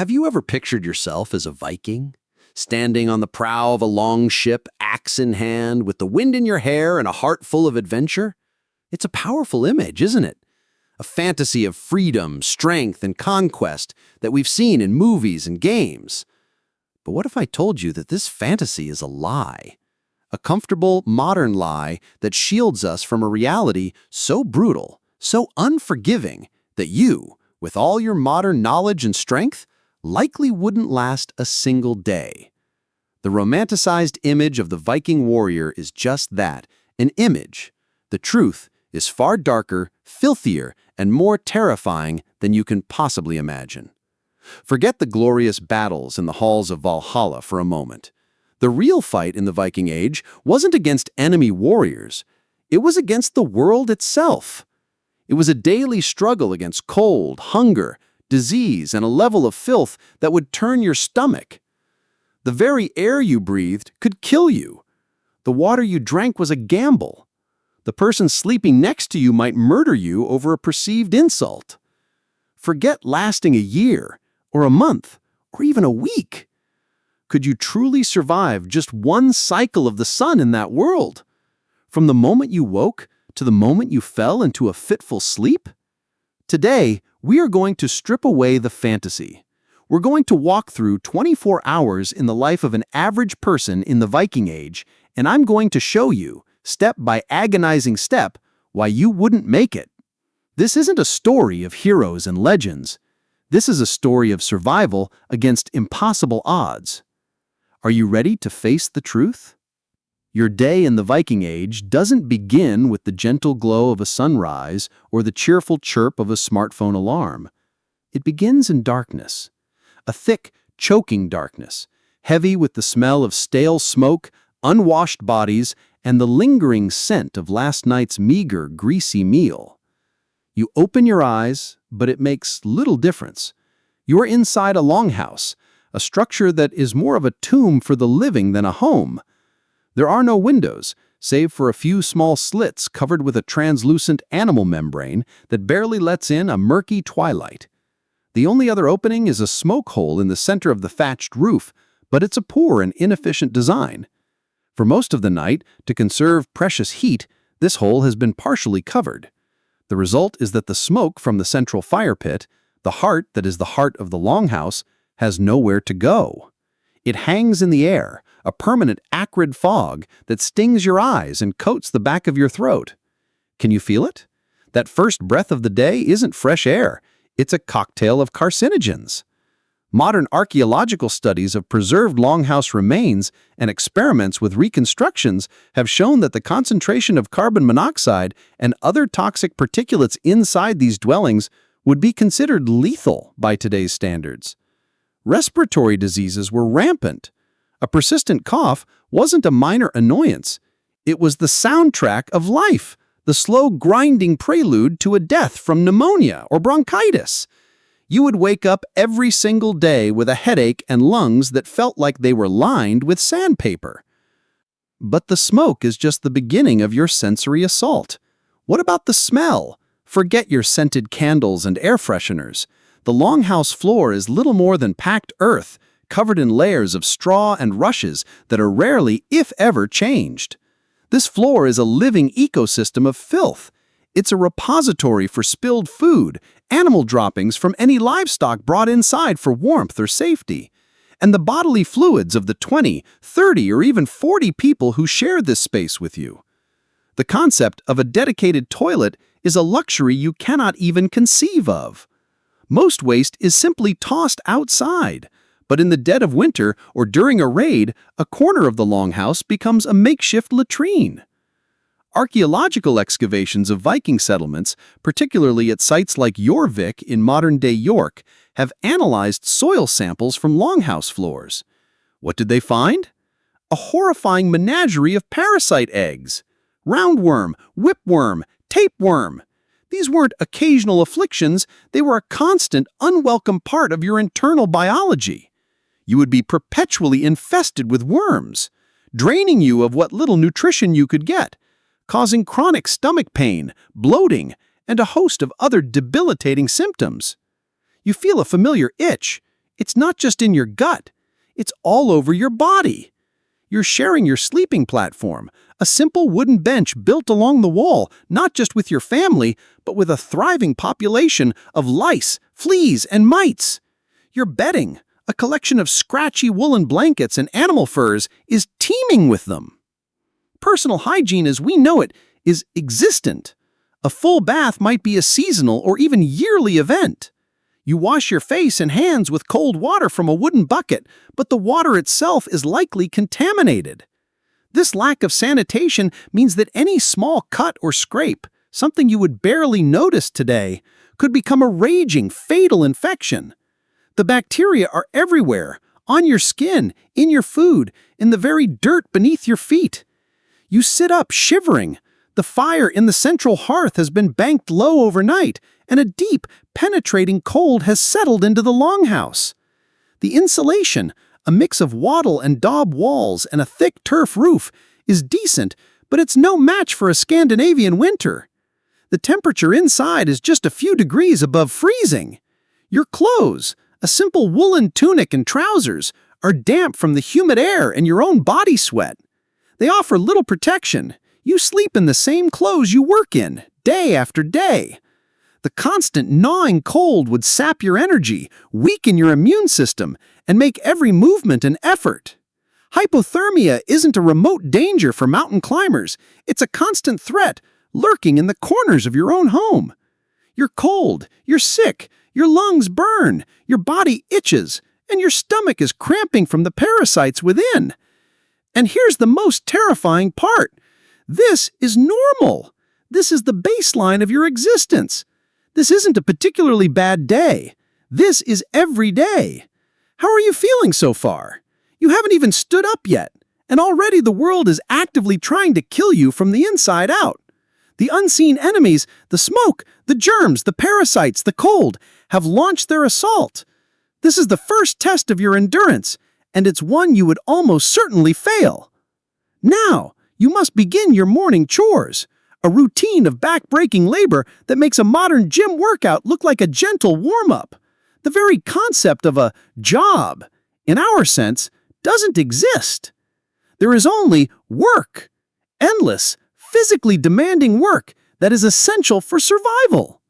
Have you ever pictured yourself as a Viking? Standing on the prow of a long ship, axe in hand, with the wind in your hair and a heart full of adventure? It's a powerful image, isn't it? A fantasy of freedom, strength, and conquest that we've seen in movies and games. But what if I told you that this fantasy is a lie? A comfortable, modern lie that shields us from a reality so brutal, so unforgiving, that you, with all your modern knowledge and strength, likely wouldn't last a single day. The romanticized image of the Viking warrior is just that, an image. The truth is far darker, filthier, and more terrifying than you can possibly imagine. Forget the glorious battles in the halls of Valhalla for a moment. The real fight in the Viking Age wasn't against enemy warriors. It was against the world itself. It was a daily struggle against cold, hunger, disease, and a level of filth that would turn your stomach. The very air you breathed could kill you. The water you drank was a gamble. The person sleeping next to you might murder you over a perceived insult. Forget lasting a year, or a month, or even a week. Could you truly survive just one cycle of the sun in that world? From the moment you woke to the moment you fell into a fitful sleep? Today, we are going to strip away the fantasy. We're going to walk through 24 hours in the life of an average person in the Viking Age, and I'm going to show you, step by agonizing step, why you wouldn't make it. This isn't a story of heroes and legends. This is a story of survival against impossible odds. Are you ready to face the truth? Your day in the Viking Age doesn't begin with the gentle glow of a sunrise or the cheerful chirp of a smartphone alarm. It begins in darkness. A thick, choking darkness, heavy with the smell of stale smoke, unwashed bodies, and the lingering scent of last night's meager, greasy meal. You open your eyes, but it makes little difference. You're inside a longhouse, a structure that is more of a tomb for the living than a home. There are no windows, save for a few small slits covered with a translucent animal membrane that barely lets in a murky twilight. The only other opening is a smoke hole in the center of the thatched roof, but it's a poor and inefficient design. For most of the night, to conserve precious heat, this hole has been partially covered. The result is that the smoke from the central fire pit, the heart that is the heart of the longhouse, has nowhere to go. It hangs in the air, a permanent acrid fog that stings your eyes and coats the back of your throat. Can you feel it? That first breath of the day isn't fresh air. It's a cocktail of carcinogens. Modern archaeological studies of preserved longhouse remains and experiments with reconstructions have shown that the concentration of carbon monoxide and other toxic particulates inside these dwellings would be considered lethal by today's standards. Respiratory diseases were rampant. A persistent cough wasn't a minor annoyance. It was the soundtrack of life, the slow grinding prelude to a death from pneumonia or bronchitis. You would wake up every single day with a headache and lungs that felt like they were lined with sandpaper. But the smoke is just the beginning of your sensory assault. What about the smell? Forget your scented candles and air fresheners. The longhouse floor is little more than packed earth, covered in layers of straw and rushes that are rarely, if ever, changed. This floor is a living ecosystem of filth. It's a repository for spilled food, animal droppings from any livestock brought inside for warmth or safety, and the bodily fluids of the 20, 30, or even 40 people who share this space with you. The concept of a dedicated toilet is a luxury you cannot even conceive of. Most waste is simply tossed outside, but in the dead of winter or during a raid, a corner of the longhouse becomes a makeshift latrine. Archaeological excavations of Viking settlements, particularly at sites like Jorvik in modern-day York, have analyzed soil samples from longhouse floors. What did they find? A horrifying menagerie of parasite eggs. Roundworm, whipworm, tapeworm. These weren't occasional afflictions, they were a constant, unwelcome part of your internal biology. You would be perpetually infested with worms, draining you of what little nutrition you could get, causing chronic stomach pain, bloating, and a host of other debilitating symptoms. You feel a familiar itch. It's not just in your gut. It's all over your body. You're sharing your sleeping platform, a simple wooden bench built along the wall, not just with your family, but with a thriving population of lice, fleas, and mites. Your bedding, a collection of scratchy woolen blankets and animal furs, is teeming with them. Personal hygiene as we know it is existent. A full bath might be a seasonal or even yearly event. You wash your face and hands with cold water from a wooden bucket, but the water itself is likely contaminated. This lack of sanitation means that any small cut or scrape, something you would barely notice today, could become a raging, fatal infection. The bacteria are everywhere, on your skin, in your food, in the very dirt beneath your feet. You sit up shivering. The fire in the central hearth has been banked low overnight, and a deep, penetrating cold has settled into the longhouse. The insulation, a mix of wattle and daub walls and a thick turf roof, is decent, but it's no match for a Scandinavian winter. The temperature inside is just a few degrees above freezing. Your clothes, a simple woolen tunic and trousers, are damp from the humid air and your own body sweat. They offer little protection. You sleep in the same clothes you work in, day after day. The constant gnawing cold would sap your energy, weaken your immune system, and make every movement an effort. Hypothermia isn't a remote danger for mountain climbers. It's a constant threat, lurking in the corners of your own home. You're cold, you're sick, your lungs burn, your body itches, and your stomach is cramping from the parasites within. And here's the most terrifying part. This is normal. This is the baseline of your existence. This isn't a particularly bad day. This is every day. How are you feeling so far? You haven't even stood up yet, and already the world is actively trying to kill you from the inside out. The unseen enemies, the smoke, the germs, the parasites, the cold, have launched their assault. This is the first test of your endurance, and it's one you would almost certainly fail. Now, you must begin your morning chores, a routine of back-breaking labor that makes a modern gym workout look like a gentle warm-up. The very concept of a job, in our sense, doesn't exist. There is only work, endless, physically demanding work that is essential for survival.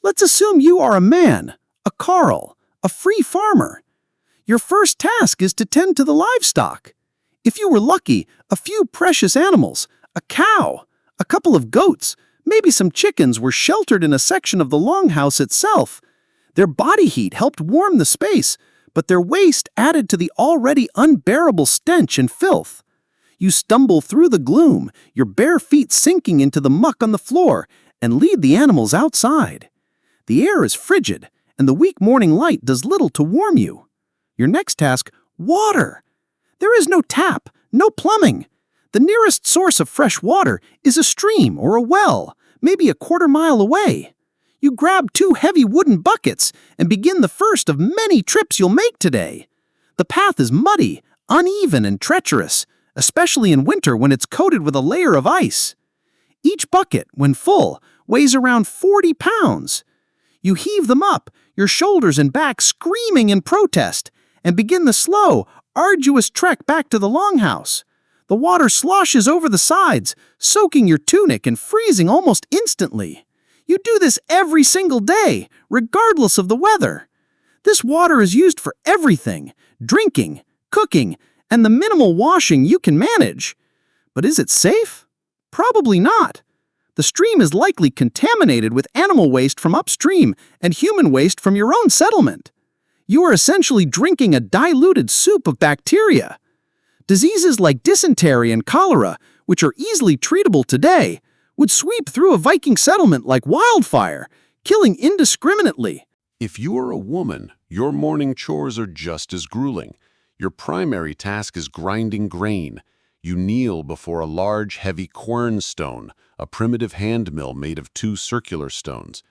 Let's assume you are a man, a Carl, a free farmer. Your first task is to tend to the livestock. If you were lucky, a few precious animals, a cow, a couple of goats, maybe some chickens were sheltered in a section of the longhouse itself. Their body heat helped warm the space, but their waste added to the already unbearable stench and filth. You stumble through the gloom, your bare feet sinking into the muck on the floor, and lead the animals outside. The air is frigid, and the weak morning light does little to warm you. Your next task, water. There is no tap, no plumbing. The nearest source of fresh water is a stream or a well, maybe a quarter-mile away. You grab 2 heavy wooden buckets and begin the first of many trips you'll make today. The path is muddy, uneven, and treacherous, especially in winter when it's coated with a layer of ice. Each bucket, when full, weighs around 40 pounds. You heave them up, your shoulders and back screaming in protest, and begin the slow, arduous trek back to the longhouse. The water sloshes over the sides, soaking your tunic and freezing almost instantly. You do this every single day, regardless of the weather. This water is used for everything, drinking, cooking, and the minimal washing you can manage. But is it safe? Probably not. The stream is likely contaminated with animal waste from upstream and human waste from your own settlement. You are essentially drinking a diluted soup of bacteria. Diseases like dysentery and cholera, which are easily treatable today, would sweep through a Viking settlement like wildfire, killing indiscriminately. If you are a woman, your morning chores are just as grueling. Your primary task is grinding grain. You kneel before a large, heavy quern stone, a primitive hand mill made of 2 circular stones.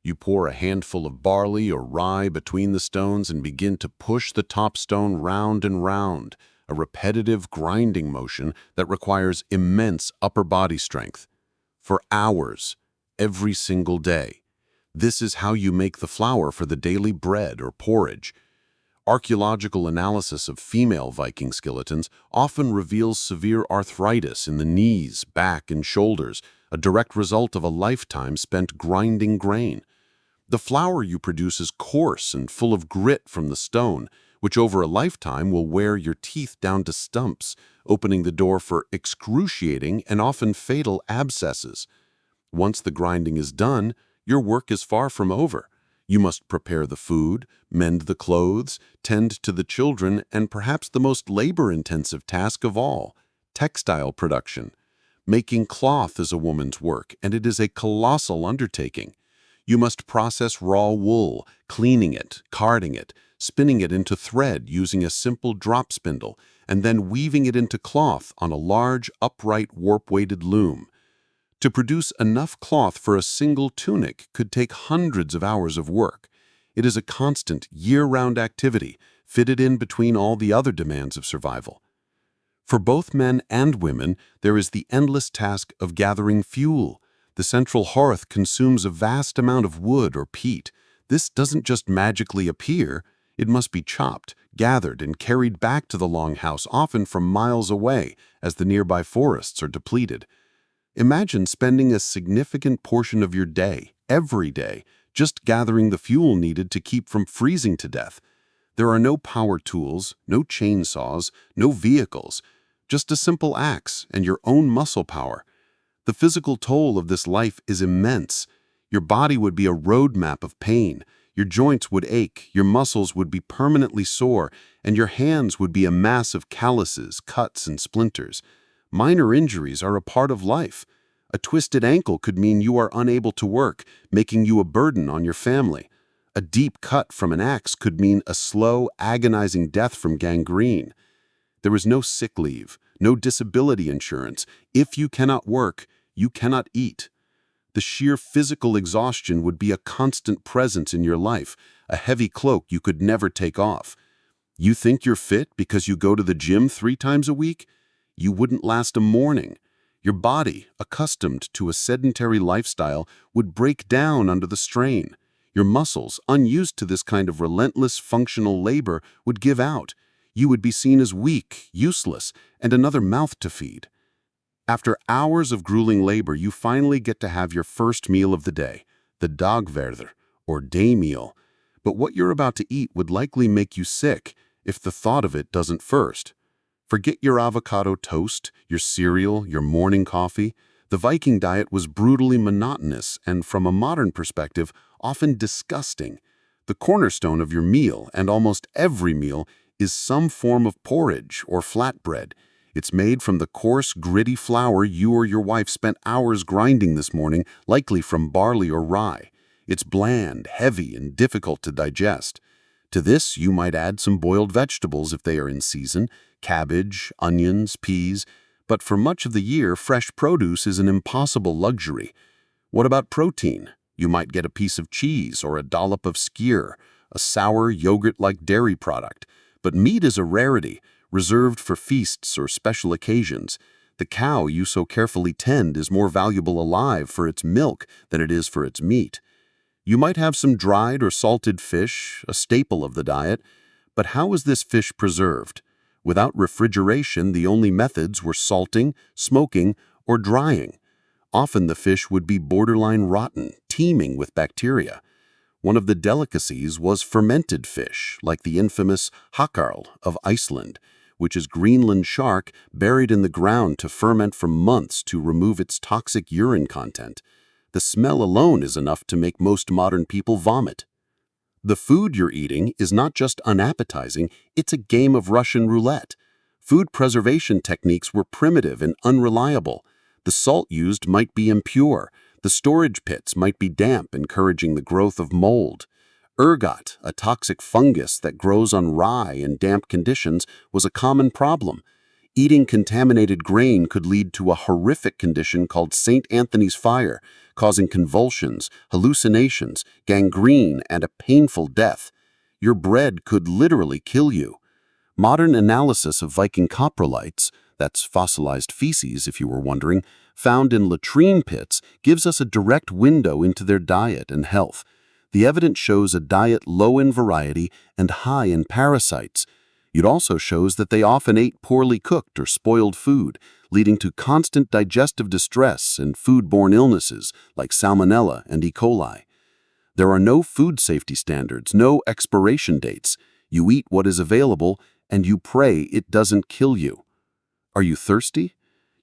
You pour a handful of barley or rye between the stones and begin to push the top stone round and round, a repetitive grinding motion that requires immense upper body strength. For hours, every single day. This is how you make the flour for the daily bread or porridge. Archaeological analysis of female Viking skeletons often reveals severe arthritis in the knees, back, and shoulders, a direct result of a lifetime spent grinding grain. The flour you produce is coarse and full of grit from the stone, which over a lifetime will wear your teeth down to stumps, opening the door for excruciating and often fatal abscesses. Once the grinding is done, your work is far from over. You must prepare the food, mend the clothes, tend to the children, and perhaps the most labor-intensive task of all, textile production. Making cloth is a woman's work, and it is a colossal undertaking. You must process raw wool, cleaning it, carding it, spinning it into thread using a simple drop spindle, and then weaving it into cloth on a large, upright, warp-weighted loom. To produce enough cloth for a single tunic could take hundreds of hours of work. It is a constant, year-round activity, fitted in between all the other demands of survival. For both men and women, there is the endless task of gathering fuel. The central hearth consumes a vast amount of wood or peat. This doesn't just magically appear. It must be chopped, gathered, and carried back to the longhouse, often from miles away, as the nearby forests are depleted. Imagine spending a significant portion of your day, every day, just gathering the fuel needed to keep from freezing to death. There are no power tools, no chainsaws, no vehicles, just a simple axe and your own muscle power. The physical toll of this life is immense. Your body would be a roadmap of pain. Your joints would ache, your muscles would be permanently sore, and your hands would be a mass of calluses, cuts, and splinters. Minor injuries are a part of life. A twisted ankle could mean you are unable to work, making you a burden on your family. A deep cut from an axe could mean a slow, agonizing death from gangrene. There is no sick leave, no disability insurance. If you cannot work, you cannot eat. The sheer physical exhaustion would be a constant presence in your life, a heavy cloak you could never take off. You think you're fit because you go to the gym 3 times a week? You wouldn't last a morning. Your body, accustomed to a sedentary lifestyle, would break down under the strain. Your muscles, unused to this kind of relentless functional labor, would give out. You would be seen as weak, useless, and another mouth to feed. After hours of grueling labor, you finally get to have your first meal of the day, the dagverður, or day meal. But what you're about to eat would likely make you sick if the thought of it doesn't first. Forget your avocado toast, your cereal, your morning coffee. The Viking diet was brutally monotonous and, from a modern perspective, often disgusting. The cornerstone of your meal, and almost every meal, is some form of porridge or flatbread. It's made from the coarse, gritty flour you or your wife spent hours grinding this morning, likely from barley or rye. It's bland, heavy, and difficult to digest. To this, you might add some boiled vegetables if they are in season, cabbage, onions, peas, but for much of the year, fresh produce is an impossible luxury. What about protein? You might get a piece of cheese or a dollop of skyr, a sour, yogurt-like dairy product. But meat is a rarity, reserved for feasts or special occasions. The cow you so carefully tend is more valuable alive for its milk than it is for its meat. You might have some dried or salted fish, a staple of the diet, but how is this fish preserved? Without refrigeration, the only methods were salting, smoking, or drying. Often the fish would be borderline rotten, teeming with bacteria. One of the delicacies was fermented fish, like the infamous hakarl of Iceland, which is Greenland shark buried in the ground to ferment for months to remove its toxic urine content. The smell alone is enough to make most modern people vomit. The food you're eating is not just unappetizing, it's a game of Russian roulette. Food preservation techniques were primitive and unreliable. The salt used might be impure. The storage pits might be damp, encouraging the growth of mold. Ergot, a toxic fungus that grows on rye in damp conditions, was a common problem. Eating contaminated grain could lead to a horrific condition called St. Anthony's fire, causing convulsions, hallucinations, gangrene, and a painful death. Your bread could literally kill you. Modern analysis of Viking coprolites, that's fossilized feces if you were wondering, found in latrine pits gives us a direct window into their diet and health. The evidence shows a diet low in variety and high in parasites. It also shows that they often ate poorly cooked or spoiled food, leading to constant digestive distress and foodborne illnesses like salmonella and E. coli. There are no food safety standards, no expiration dates. You eat what is available, and you pray it doesn't kill you. Are you thirsty?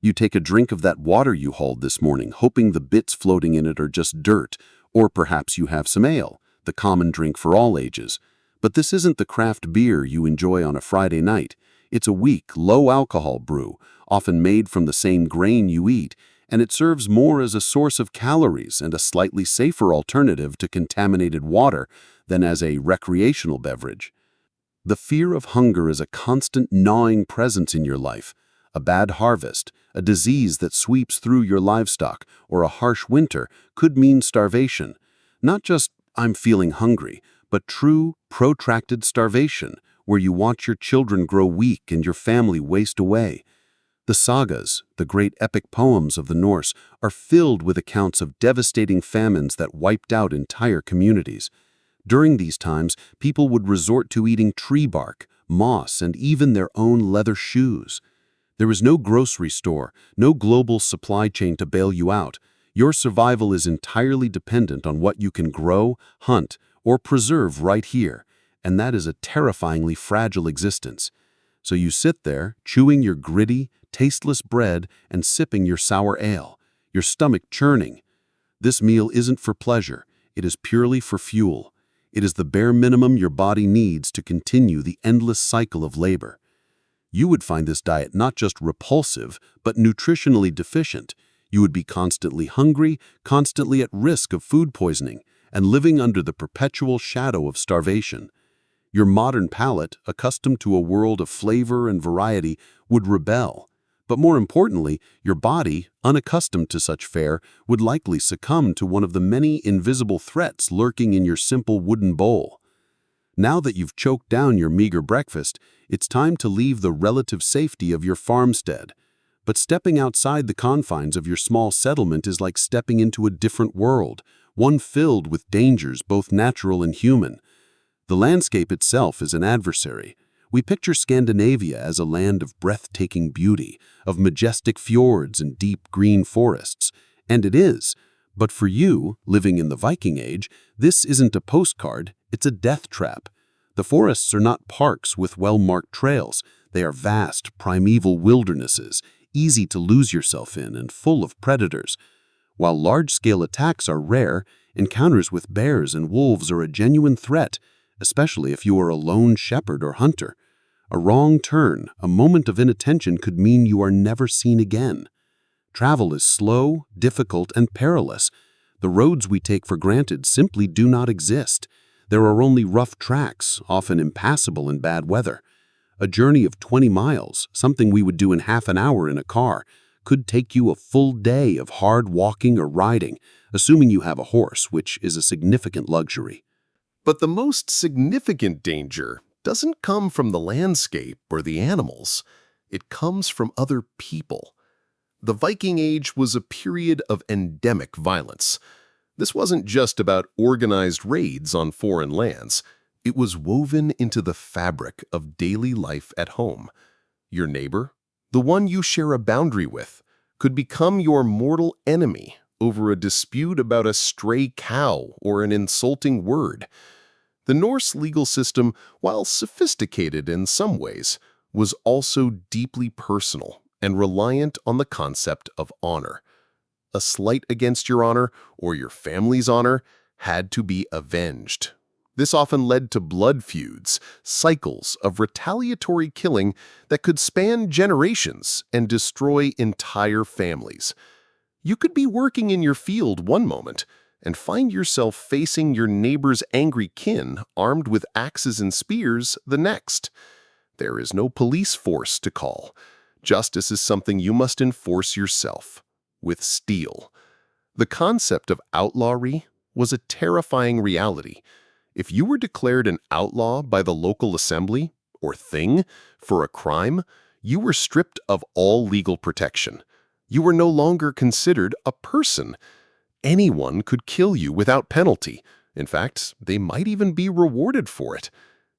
You take a drink of that water you hauled this morning, hoping the bits floating in it are just dirt, or perhaps you have some ale, the common drink for all ages. But this isn't the craft beer you enjoy on a Friday night. It's a weak, low-alcohol brew, often made from the same grain you eat, and it serves more as a source of calories and a slightly safer alternative to contaminated water than as a recreational beverage. The fear of hunger is a constant gnawing presence in your life. A bad harvest, a disease that sweeps through your livestock, or a harsh winter could mean starvation. Not just, "I'm feeling hungry," but true, protracted starvation, where you watch your children grow weak and your family waste away. The sagas, the great epic poems of the Norse, are filled with accounts of devastating famines that wiped out entire communities. During these times, people would resort to eating tree bark, moss, and even their own leather shoes. There is no grocery store, no global supply chain to bail you out. Your survival is entirely dependent on what you can grow, hunt, or preserve right here, and that is a terrifyingly fragile existence. So you sit there, chewing your gritty, tasteless bread and sipping your sour ale, your stomach churning. This meal isn't for pleasure, it is purely for fuel. It is the bare minimum your body needs to continue the endless cycle of labor. You would find this diet not just repulsive, but nutritionally deficient. You would be constantly hungry, constantly at risk of food poisoning, and living under the perpetual shadow of starvation. Your modern palate, accustomed to a world of flavor and variety, would rebel. But more importantly, your body, unaccustomed to such fare, would likely succumb to one of the many invisible threats lurking in your simple wooden bowl. Now that you've choked down your meager breakfast, it's time to leave the relative safety of your farmstead. But stepping outside the confines of your small settlement is like stepping into a different world, one filled with dangers both natural and human. The landscape itself is an adversary. We picture Scandinavia as a land of breathtaking beauty, of majestic fjords and deep green forests. And it is. But for you, living in the Viking Age, this isn't a postcard, it's a death trap. The forests are not parks with well-marked trails. They are vast, primeval wildernesses, easy to lose yourself in and full of predators. While large-scale attacks are rare, encounters with bears and wolves are a genuine threat, especially if you are a lone shepherd or hunter. A wrong turn, a moment of inattention could mean you are never seen again. Travel is slow, difficult, and perilous. The roads we take for granted simply do not exist. There are only rough tracks, often impassable in bad weather. A journey of 20 miles, something we would do in half an hour in a car, could take you a full day of hard walking or riding, assuming you have a horse, which is a significant luxury. But the most significant danger doesn't come from the landscape or the animals. It comes from other people. The Viking Age was a period of endemic violence. This wasn't just about organized raids on foreign lands. It was woven into the fabric of daily life at home. Your neighbor, the one you share a boundary with, could become your mortal enemy over a dispute about a stray cow or an insulting word. The Norse legal system, while sophisticated in some ways, was also deeply personal and reliant on the concept of honor. A slight against your honor or your family's honor had to be avenged. This often led to blood feuds, cycles of retaliatory killing that could span generations and destroy entire families. You could be working in your field one moment and find yourself facing your neighbor's angry kin armed with axes and spears the next. There is no police force to call. Justice is something you must enforce yourself, with steel. The concept of outlawry was a terrifying reality. If you were declared an outlaw by the local assembly, or thing, for a crime, you were stripped of all legal protection. You were no longer considered a person. Anyone could kill you without penalty, In fact, they might even be rewarded for it.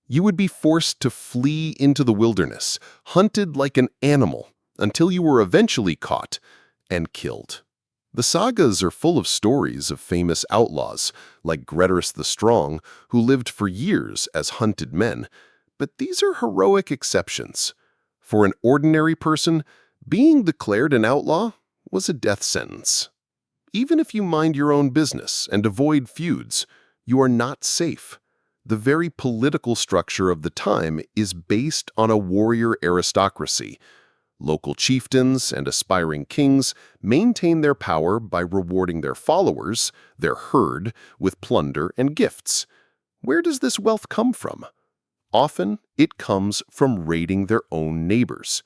You would be forced to flee into the wilderness, hunted like an animal, until you were eventually caught and killed. The sagas are full of stories of famous outlaws, like Grettirus the Strong, who lived for years as hunted men. But these are heroic exceptions. For an ordinary person, being declared an outlaw was a death sentence. Even if you mind your own business and avoid feuds, you are not safe. The very political structure of the time is based on a warrior aristocracy. Local chieftains and aspiring kings maintain their power by rewarding their followers, their herd, with plunder and gifts. Where does this wealth come from? Often, it comes from raiding their own neighbors.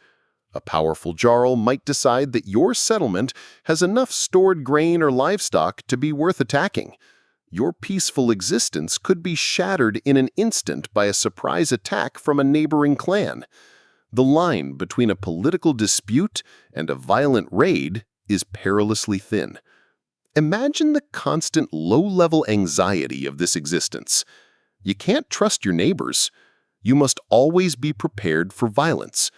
A powerful jarl might decide that your settlement has enough stored grain or livestock to be worth attacking. Your peaceful existence could be shattered in an instant by a surprise attack from a neighboring clan. The line between a political dispute and a violent raid is perilously thin. Imagine the constant low-level anxiety of this existence. You can't trust your neighbors. You must always be prepared for violence.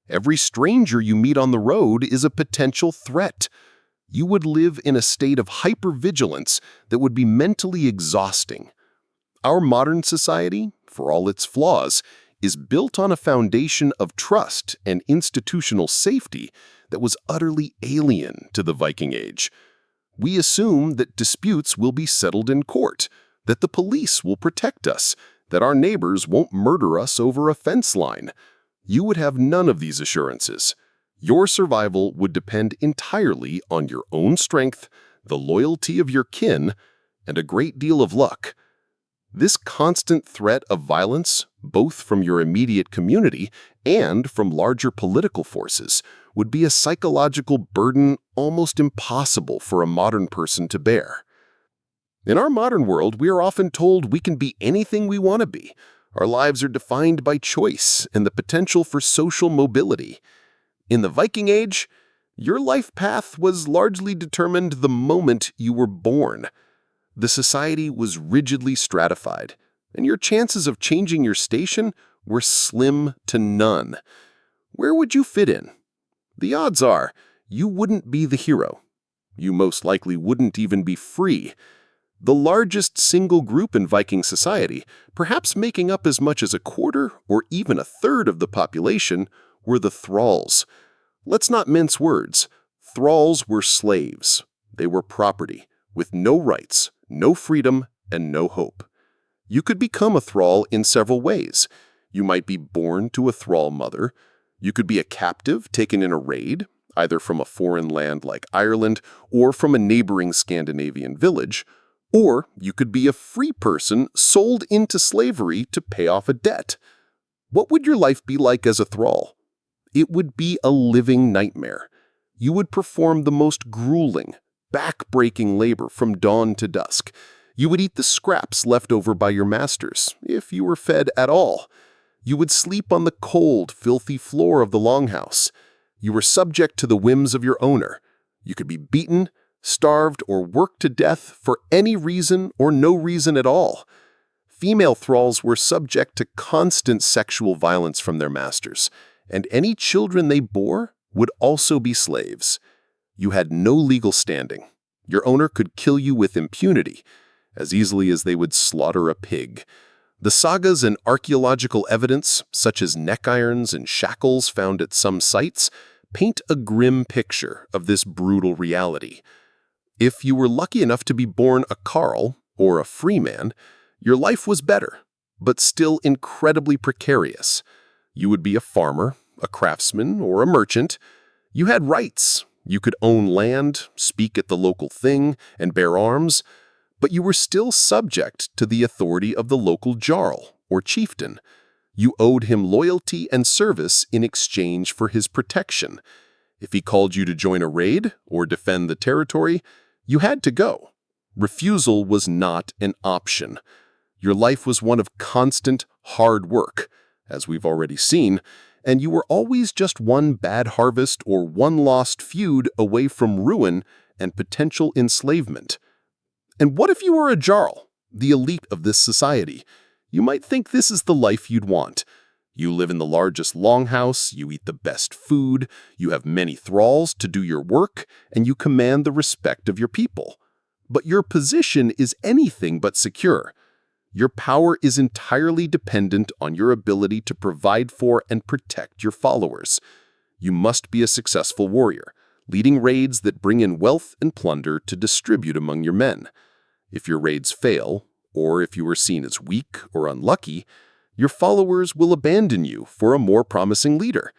Every stranger you meet on the road is a potential threat. You would live in a state of hypervigilance that would be mentally exhausting. Our modern society, for all its flaws, is built on a foundation of trust and institutional safety that was utterly alien to the Viking Age. We assume that disputes will be settled in court, that the police will protect us, that our neighbors won't murder us over a fence line. You would have none of these assurances. Your survival would depend entirely on your own strength, the loyalty of your kin, and a great deal of luck. This constant threat of violence, both from your immediate community and from larger political forces, would be a psychological burden almost impossible for a modern person to bear. In our modern world, we are often told we can be anything we want to be. Our lives are defined by choice and the potential for social mobility. In the Viking Age, your life path was largely determined the moment you were born. The society was rigidly stratified, and your chances of changing your station were slim to none. Where would you fit in? The odds are you wouldn't be the hero. You most likely wouldn't even be free. The largest single group in Viking society, perhaps making up as much as a quarter or even a third of the population, were the thralls. Let's not mince words. Thralls were slaves. They were property, with no rights, no freedom, and no hope. You could become a thrall in several ways. You might be born to a thrall mother. You could be a captive taken in a raid, either from a foreign land like Ireland or from a neighboring Scandinavian village. Or you could be a free person sold into slavery to pay off a debt. What would your life be like as a thrall? It would be a living nightmare. You would perform the most grueling, back-breaking labor from dawn to dusk. You would eat the scraps left over by your masters, if you were fed at all. You would sleep on the cold, filthy floor of the longhouse. You were subject to the whims of your owner. You could be beaten, starved, or worked to death for any reason or no reason at all. Female thralls were subject to constant sexual violence from their masters, and any children they bore would also be slaves. You had no legal standing. Your owner could kill you with impunity, as easily as they would slaughter a pig. The sagas and archaeological evidence, such as neck irons and shackles found at some sites, paint a grim picture of this brutal reality. If you were lucky enough to be born a carl, or a free man, your life was better, but still incredibly precarious. You would be a farmer, a craftsman, or a merchant. You had rights. You could own land, speak at the local thing, and bear arms, but you were still subject to the authority of the local jarl, or chieftain. You owed him loyalty and service in exchange for his protection. If he called you to join a raid or defend the territory, you had to go. Refusal was not an option. Your life was one of constant, hard work, as we've already seen, and you were always just one bad harvest or one lost feud away from ruin and potential enslavement. And what if you were a jarl? the elite of this society. You might think this is the life you'd want. You live in the largest longhouse, you eat the best food, you have many thralls to do your work, and you command the respect of your people. But your position is anything but secure. Your power is entirely dependent on your ability to provide for and protect your followers. You must be a successful warrior, leading raids that bring in wealth and plunder to distribute among your men. If your raids fail, or if you are seen as weak or unlucky, your followers will abandon you for a more promising leader.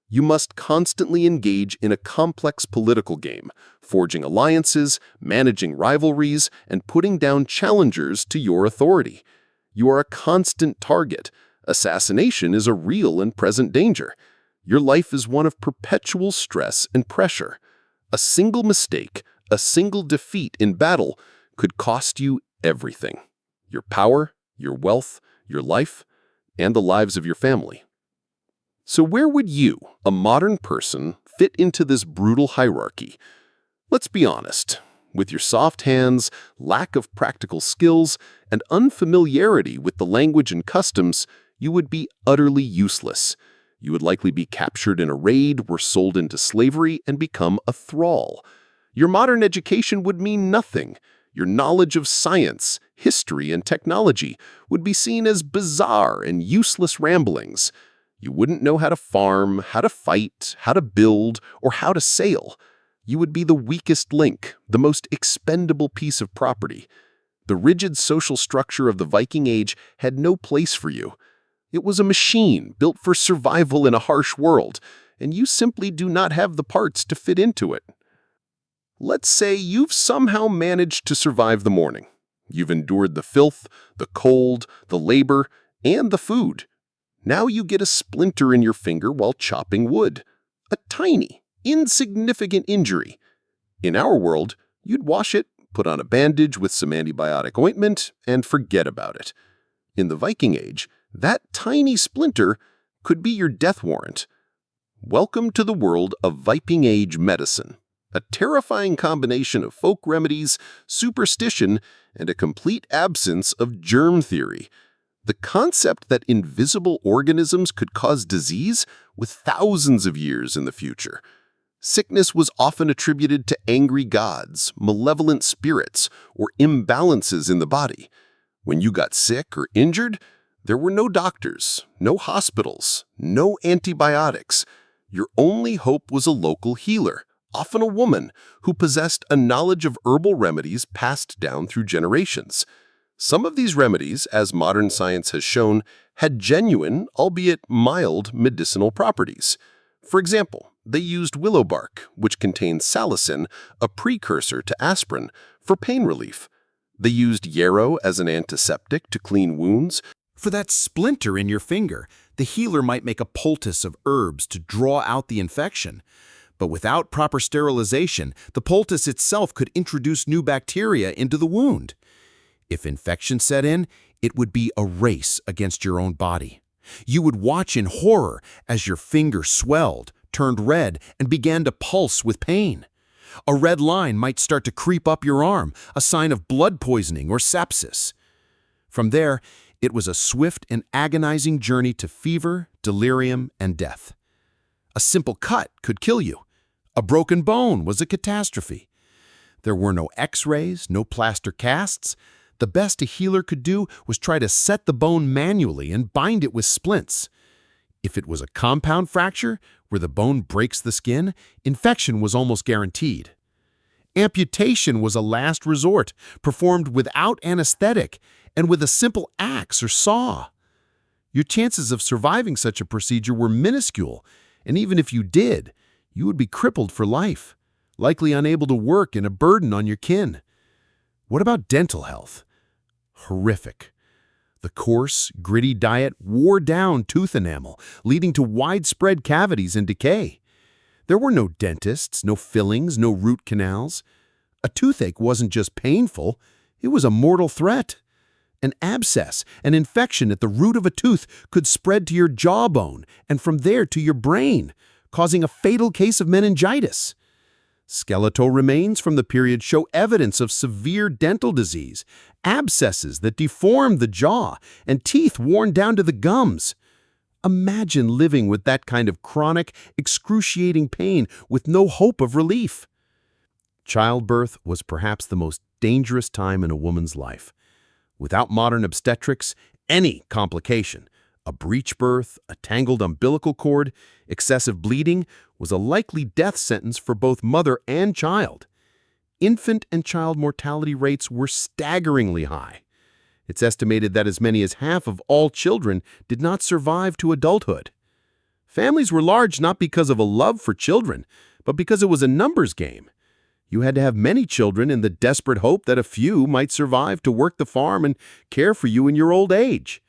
You must constantly engage in a complex political game, forging alliances, managing rivalries, and putting down challengers to your authority. You are a constant target. Assassination is a real and present danger. Your life is one of perpetual stress and pressure. A single mistake, a single defeat in battle could cost you everything: your power, your wealth, your life, and the lives of your family. So where would you, a modern person, fit into this brutal hierarchy? Let's be honest. With your soft hands, lack of practical skills, and unfamiliarity with the language and customs, you would be utterly useless. You would likely be captured in a raid, were sold into slavery, and become a thrall. Your modern education would mean nothing. Your knowledge of science, history, and technology would be seen as bizarre and useless ramblings. You wouldn't know how to farm, how to fight, how to build, or how to sail. You would be the weakest link, the most expendable piece of property. The rigid social structure of the Viking Age had no place for you. It was a machine built for survival in a harsh world, and you simply do not have the parts to fit into it. Let's say you've somehow managed to survive the morning. You've endured the filth, the cold, the labor, and the food. Now you get a splinter in your finger while chopping wood. A tiny, insignificant injury. In our world, you'd wash it, put on a bandage with some antibiotic ointment, and forget about it. In the Viking Age, that tiny splinter could be your death warrant. Welcome to the world of Viking Age medicine. A terrifying combination of folk remedies, superstition, and a complete absence of germ theory. The concept that invisible organisms could cause disease was thousands of years in the future. Sickness was often attributed to angry gods, malevolent spirits, or imbalances in the body. When you got sick or injured, there were no doctors, no hospitals, no antibiotics. Your only hope was a local healer, often a woman, who possessed a knowledge of herbal remedies passed down through generations. Some of these remedies, as modern science has shown, had genuine, albeit mild, medicinal properties. For example, they used willow bark, which contains salicin, a precursor to aspirin, for pain relief. They used yarrow as an antiseptic to clean wounds. For that splinter in your finger, the healer might make a poultice of herbs to draw out the infection. But without proper sterilization, the poultice itself could introduce new bacteria into the wound. If infection set in, it would be a race against your own body. You would watch in horror as your finger swelled, turned red, and began to pulse with pain. A red line might start to creep up your arm, a sign of blood poisoning or sepsis. From there, it was a swift and agonizing journey to fever, delirium, and death. A simple cut could kill you. A broken bone was a catastrophe. There were no x-rays, no plaster casts. The best a healer could do was try to set the bone manually and bind it with splints. If it was a compound fracture, where the bone breaks the skin, infection was almost guaranteed. Amputation was a last resort, performed without anesthetic and with a simple axe or saw. Your chances of surviving such a procedure were minuscule, and even if you did, you would be crippled for life, likely unable to work and a burden on your kin. What about dental health? Horrific. The coarse, gritty diet wore down tooth enamel, leading to widespread cavities and decay. There were no dentists, no fillings, no root canals. A toothache wasn't just painful, it was a mortal threat. An abscess, an infection at the root of a tooth, could spread to your jawbone and from there to your brain, causing a fatal case of meningitis. Skeletal remains from the period show evidence of severe dental disease, abscesses that deformed the jaw, and teeth worn down to the gums. Imagine living with that kind of chronic, excruciating pain with no hope of relief. Childbirth was perhaps the most dangerous time in a woman's life. Without modern obstetrics, any complication, a breech birth, a tangled umbilical cord, excessive bleeding, was a likely death sentence for both mother and child. Infant and child mortality rates were staggeringly high. It's estimated that as many as half of all children did not survive to adulthood. Families were large not because of a love for children, but because it was a numbers game. You had to have many children in the desperate hope that a few might survive to work the farm and care for you in your old age.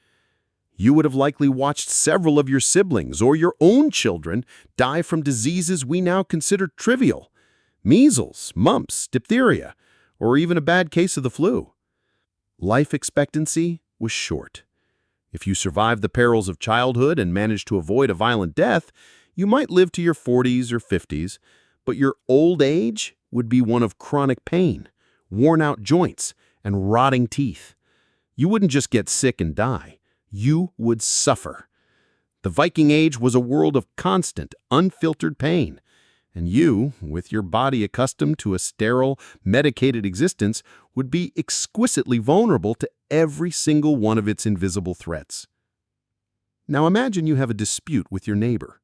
You would have likely watched several of your siblings or your own children die from diseases we now consider trivial: measles, mumps, diphtheria, or even a bad case of the flu. Life expectancy was short. If you survived the perils of childhood and managed to avoid a violent death, you might live to your 40s or 50s, but your old age would be one of chronic pain, worn-out joints, and rotting teeth. You wouldn't just get sick and die. You would suffer. The Viking Age was a world of constant, unfiltered pain, and you, with your body accustomed to a sterile, medicated existence, would be exquisitely vulnerable to every single one of its invisible threats. Now imagine you have a dispute with your neighbor.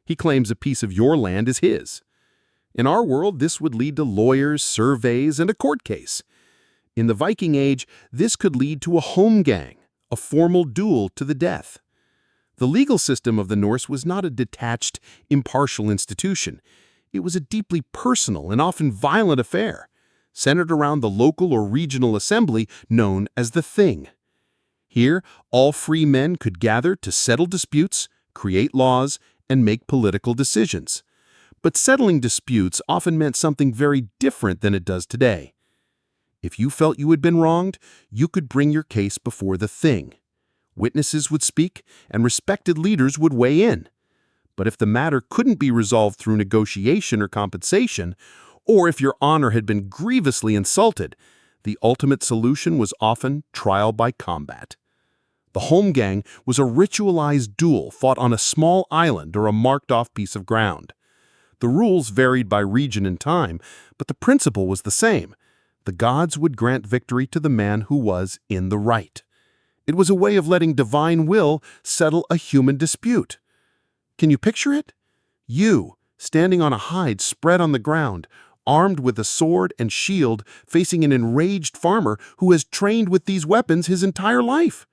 He claims a piece of your land is his. In our world, this would lead to lawyers, surveys, and a court case. In the Viking Age, this could lead to a holmgang, a formal duel to the death. The legal system of the Norse was not a detached, impartial institution. It was a deeply personal and often violent affair, centered around the local or regional assembly known as the Thing. Here, all free men could gather to settle disputes, create laws, and make political decisions. But settling disputes often meant something very different than it does today. If you felt you had been wronged, you could bring your case before the Thing. Witnesses would speak, and respected leaders would weigh in. But if the matter couldn't be resolved through negotiation or compensation, or if your honor had been grievously insulted, the ultimate solution was often trial by combat. The holmgang was a ritualized duel fought on a small island or a marked-off piece of ground. The rules varied by region and time, but the principle was the same. The gods would grant victory to the man who was in the right. It was a way of letting divine will settle a human dispute. Can you picture it? You, standing on a hide spread on the ground, armed with a sword and shield, facing an enraged farmer who has trained with these weapons his entire life.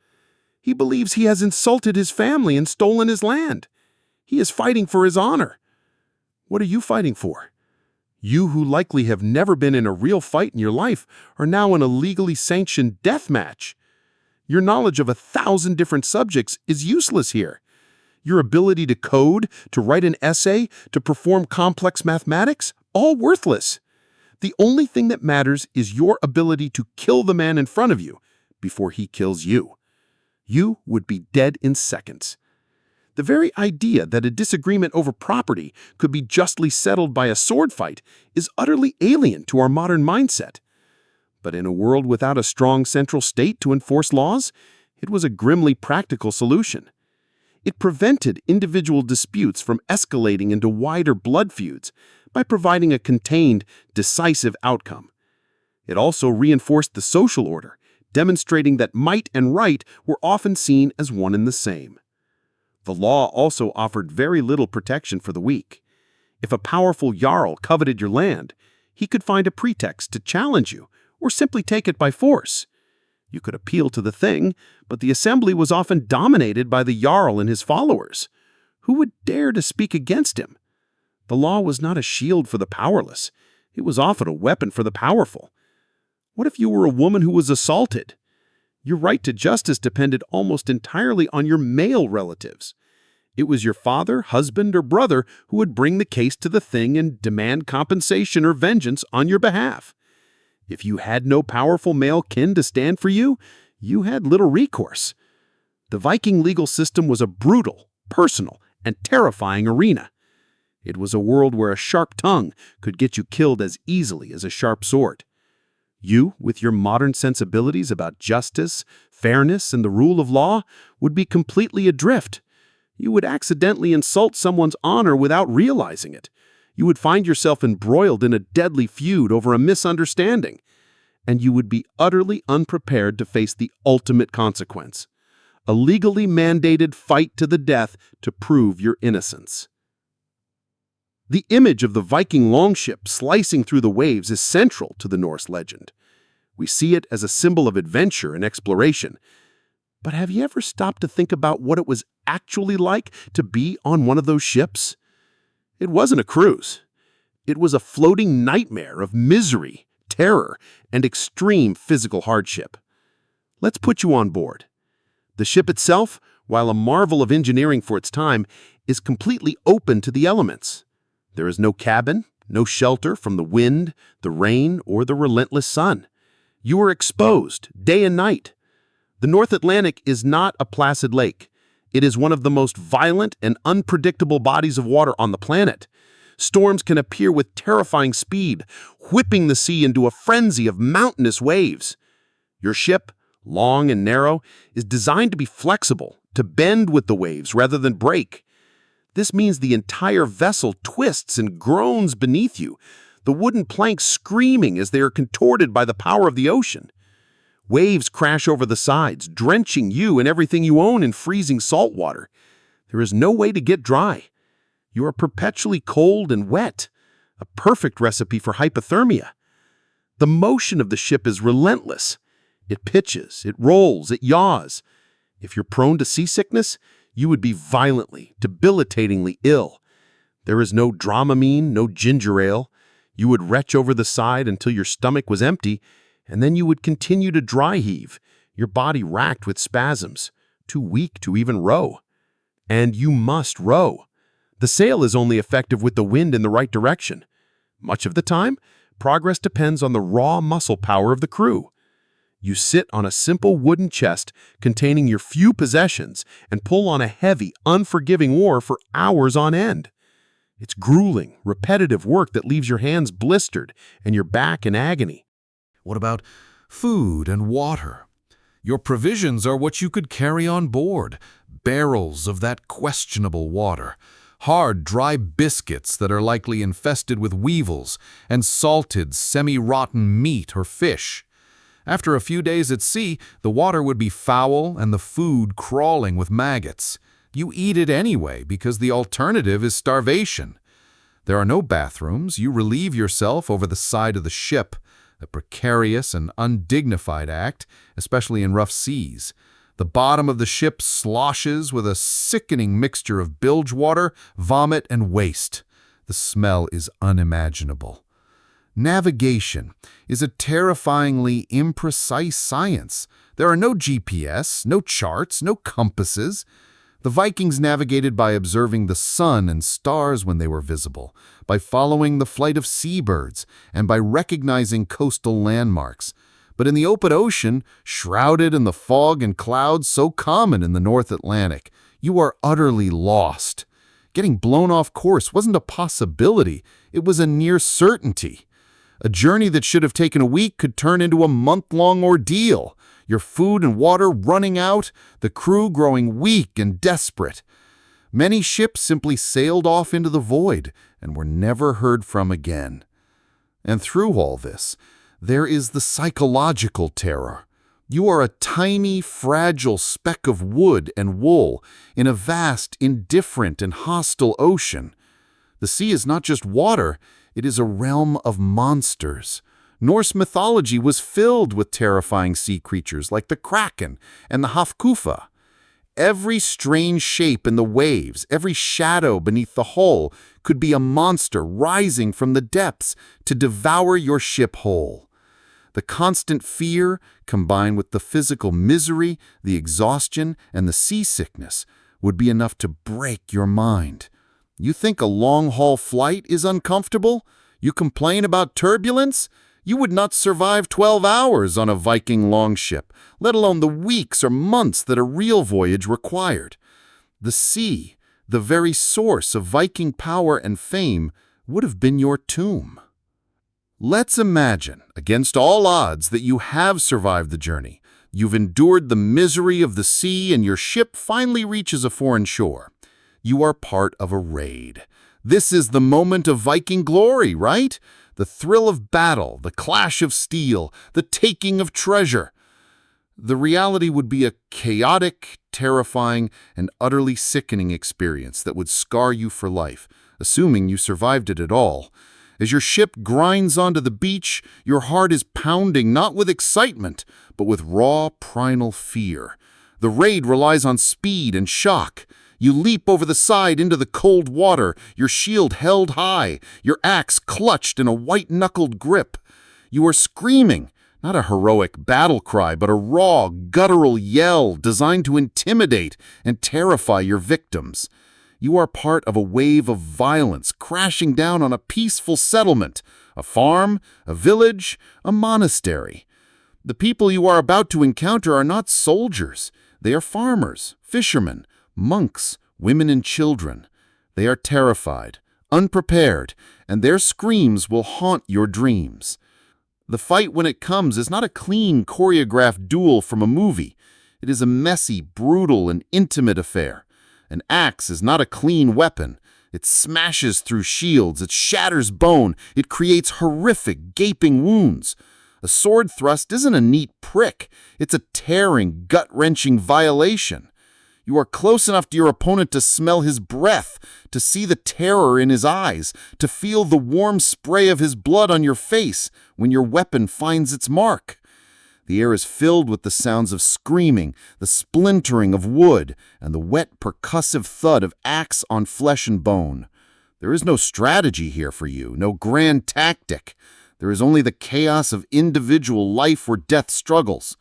He believes he has insulted his family and stolen his land. He is fighting for his honor. What are you fighting for? You, who likely have never been in a real fight in your life, are now in a legally sanctioned death match. Your knowledge of 1,000 different subjects is useless here. Your ability to code, to write an essay, to perform complex mathematics, all worthless. The only thing that matters is your ability to kill the man in front of you before he kills you. You would be dead in seconds. The very idea that a disagreement over property could be justly settled by a sword fight is utterly alien to our modern mindset. But in a world without a strong central state to enforce laws, it was a grimly practical solution. It prevented individual disputes from escalating into wider blood feuds by providing a contained, decisive outcome. It also reinforced the social order, demonstrating that might and right were often seen as one and the same. The law also offered very little protection for the weak. If a powerful jarl coveted your land, he could find a pretext to challenge you or simply take it by force. You could appeal to the Thing, but the assembly was often dominated by the jarl and his followers. Who would dare to speak against him? The law was not a shield for the powerless. It was often a weapon for the powerful. What if you were a woman who was assaulted? Your right to justice depended almost entirely on your male relatives. It was your father, husband, or brother who would bring the case to the Thing and demand compensation or vengeance on your behalf. If you had no powerful male kin to stand for you, you had little recourse. The Viking legal system was a brutal, personal, and terrifying arena. It was a world where a sharp tongue could get you killed as easily as a sharp sword. You, with your modern sensibilities about justice, fairness, and the rule of law, would be completely adrift. You would accidentally insult someone's honor without realizing it. You would find yourself embroiled in a deadly feud over a misunderstanding. And you would be utterly unprepared to face the ultimate consequence: a legally mandated fight to the death to prove your innocence. The image of the Viking longship slicing through the waves is central to the Norse legend. We see it as a symbol of adventure and exploration. But have you ever stopped to think about what it was actually like to be on one of those ships? It wasn't a cruise. It was a floating nightmare of misery, terror, and extreme physical hardship. Let's put you on board. The ship itself, while a marvel of engineering for its time, is completely open to the elements. There is no cabin, no shelter from the wind, the rain, or the relentless sun. You are exposed day and night. The North Atlantic is not a placid lake. It is one of the most violent and unpredictable bodies of water on the planet. Storms can appear with terrifying speed, whipping the sea into a frenzy of mountainous waves. Your ship, long and narrow, is designed to be flexible, to bend with the waves rather than break. This means the entire vessel twists and groans beneath you, the wooden planks screaming as they are contorted by the power of the ocean. Waves crash over the sides, drenching you and everything you own in freezing salt water. There is no way to get dry. You are perpetually cold and wet, a perfect recipe for hypothermia. The motion of the ship is relentless. It pitches, it rolls, it yaws. If you're prone to seasickness, you would be violently, debilitatingly ill. There is no Dramamine, no ginger ale. You would retch over the side until your stomach was empty, and then you would continue to dry heave, your body racked with spasms, too weak to even row. And you must row. The sail is only effective with the wind in the right direction. Much of the time, progress depends on the raw muscle power of the crew. You sit on a simple wooden chest containing your few possessions and pull on a heavy, unforgiving oar for hours on end. It's grueling, repetitive work that leaves your hands blistered and your back in agony. What about food and water? Your provisions are what you could carry on board: barrels of that questionable water, hard, dry biscuits that are likely infested with weevils, and salted, semi-rotten meat or fish. After a few days at sea, the water would be foul and the food crawling with maggots. You eat it anyway because the alternative is starvation. There are no bathrooms. You relieve yourself over the side of the ship, a precarious and undignified act, especially in rough seas. The bottom of the ship sloshes with a sickening mixture of bilge water, vomit, and waste. The smell is unimaginable. Navigation is a terrifyingly imprecise science. There are no GPS, no charts, no compasses. The Vikings navigated by observing the sun and stars when they were visible, by following the flight of seabirds, and by recognizing coastal landmarks. But in the open ocean, shrouded in the fog and clouds so common in the North Atlantic, you are utterly lost. Getting blown off course wasn't a possibility, it was a near certainty. A journey that should have taken a week could turn into a month-long ordeal, your food and water running out, the crew growing weak and desperate. Many ships simply sailed off into the void and were never heard from again. And through all this, there is the psychological terror. You are a tiny, fragile speck of wood and wool in a vast, indifferent, and hostile ocean. The sea is not just water, it is a realm of monsters. Norse mythology was filled with terrifying sea creatures like the kraken and the hafkufa. Every strange shape in the waves, every shadow beneath the hull could be a monster rising from the depths to devour your ship whole. The constant fear, combined with the physical misery, the exhaustion, and the seasickness, would be enough to break your mind. You think a long-haul flight is uncomfortable? You complain about turbulence? You would not survive 12 hours on a Viking longship, let alone the weeks or months that a real voyage required. The sea, the very source of Viking power and fame, would have been your tomb. Let's imagine, against all odds, that you have survived the journey. You've endured the misery of the sea and your ship finally reaches a foreign shore. You are part of a raid. This is the moment of Viking glory, right? The thrill of battle, the clash of steel, the taking of treasure. The reality would be a chaotic, terrifying, and utterly sickening experience that would scar you for life, assuming you survived it at all. As your ship grinds onto the beach, your heart is pounding not with excitement, but with raw, primal fear. The raid relies on speed and shock. You leap over the side into the cold water, your shield held high, your axe clutched in a white-knuckled grip. You are screaming, not a heroic battle cry, but a raw, guttural yell designed to intimidate and terrify your victims. You are part of a wave of violence crashing down on a peaceful settlement, a farm, a village, a monastery. The people you are about to encounter are not soldiers. They are farmers, fishermen, monks, women and children. They are terrified, unprepared, and their screams will haunt your dreams. The fight when it comes is not a clean, choreographed duel from a movie. It is a messy, brutal, and intimate affair. An axe is not a clean weapon. It smashes through shields, it shatters bone, it creates horrific, gaping wounds. A sword thrust isn't a neat prick. It's a tearing, gut-wrenching violation. You are close enough to your opponent to smell his breath, to see the terror in his eyes, to feel the warm spray of his blood on your face when your weapon finds its mark. The air is filled with the sounds of screaming, the splintering of wood, and the wet, percussive thud of axe on flesh and bone. There is no strategy here for you, no grand tactic. There is only the chaos of individual life or death struggles.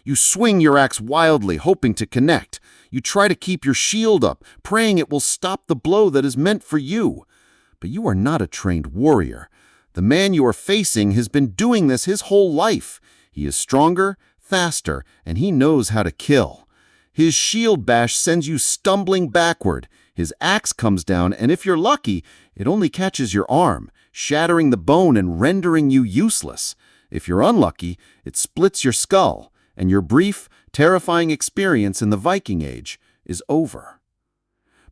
You swing your axe wildly, hoping to connect. You try to keep your shield up, praying it will stop the blow that is meant for you. But you are not a trained warrior. The man you are facing has been doing this his whole life. He is stronger, faster, and he knows how to kill. His shield bash sends you stumbling backward. His axe comes down, and if you're lucky, it only catches your arm, shattering the bone and rendering you useless. If you're unlucky, it splits your skull, and your brief, terrifying experience in the Viking Age is over.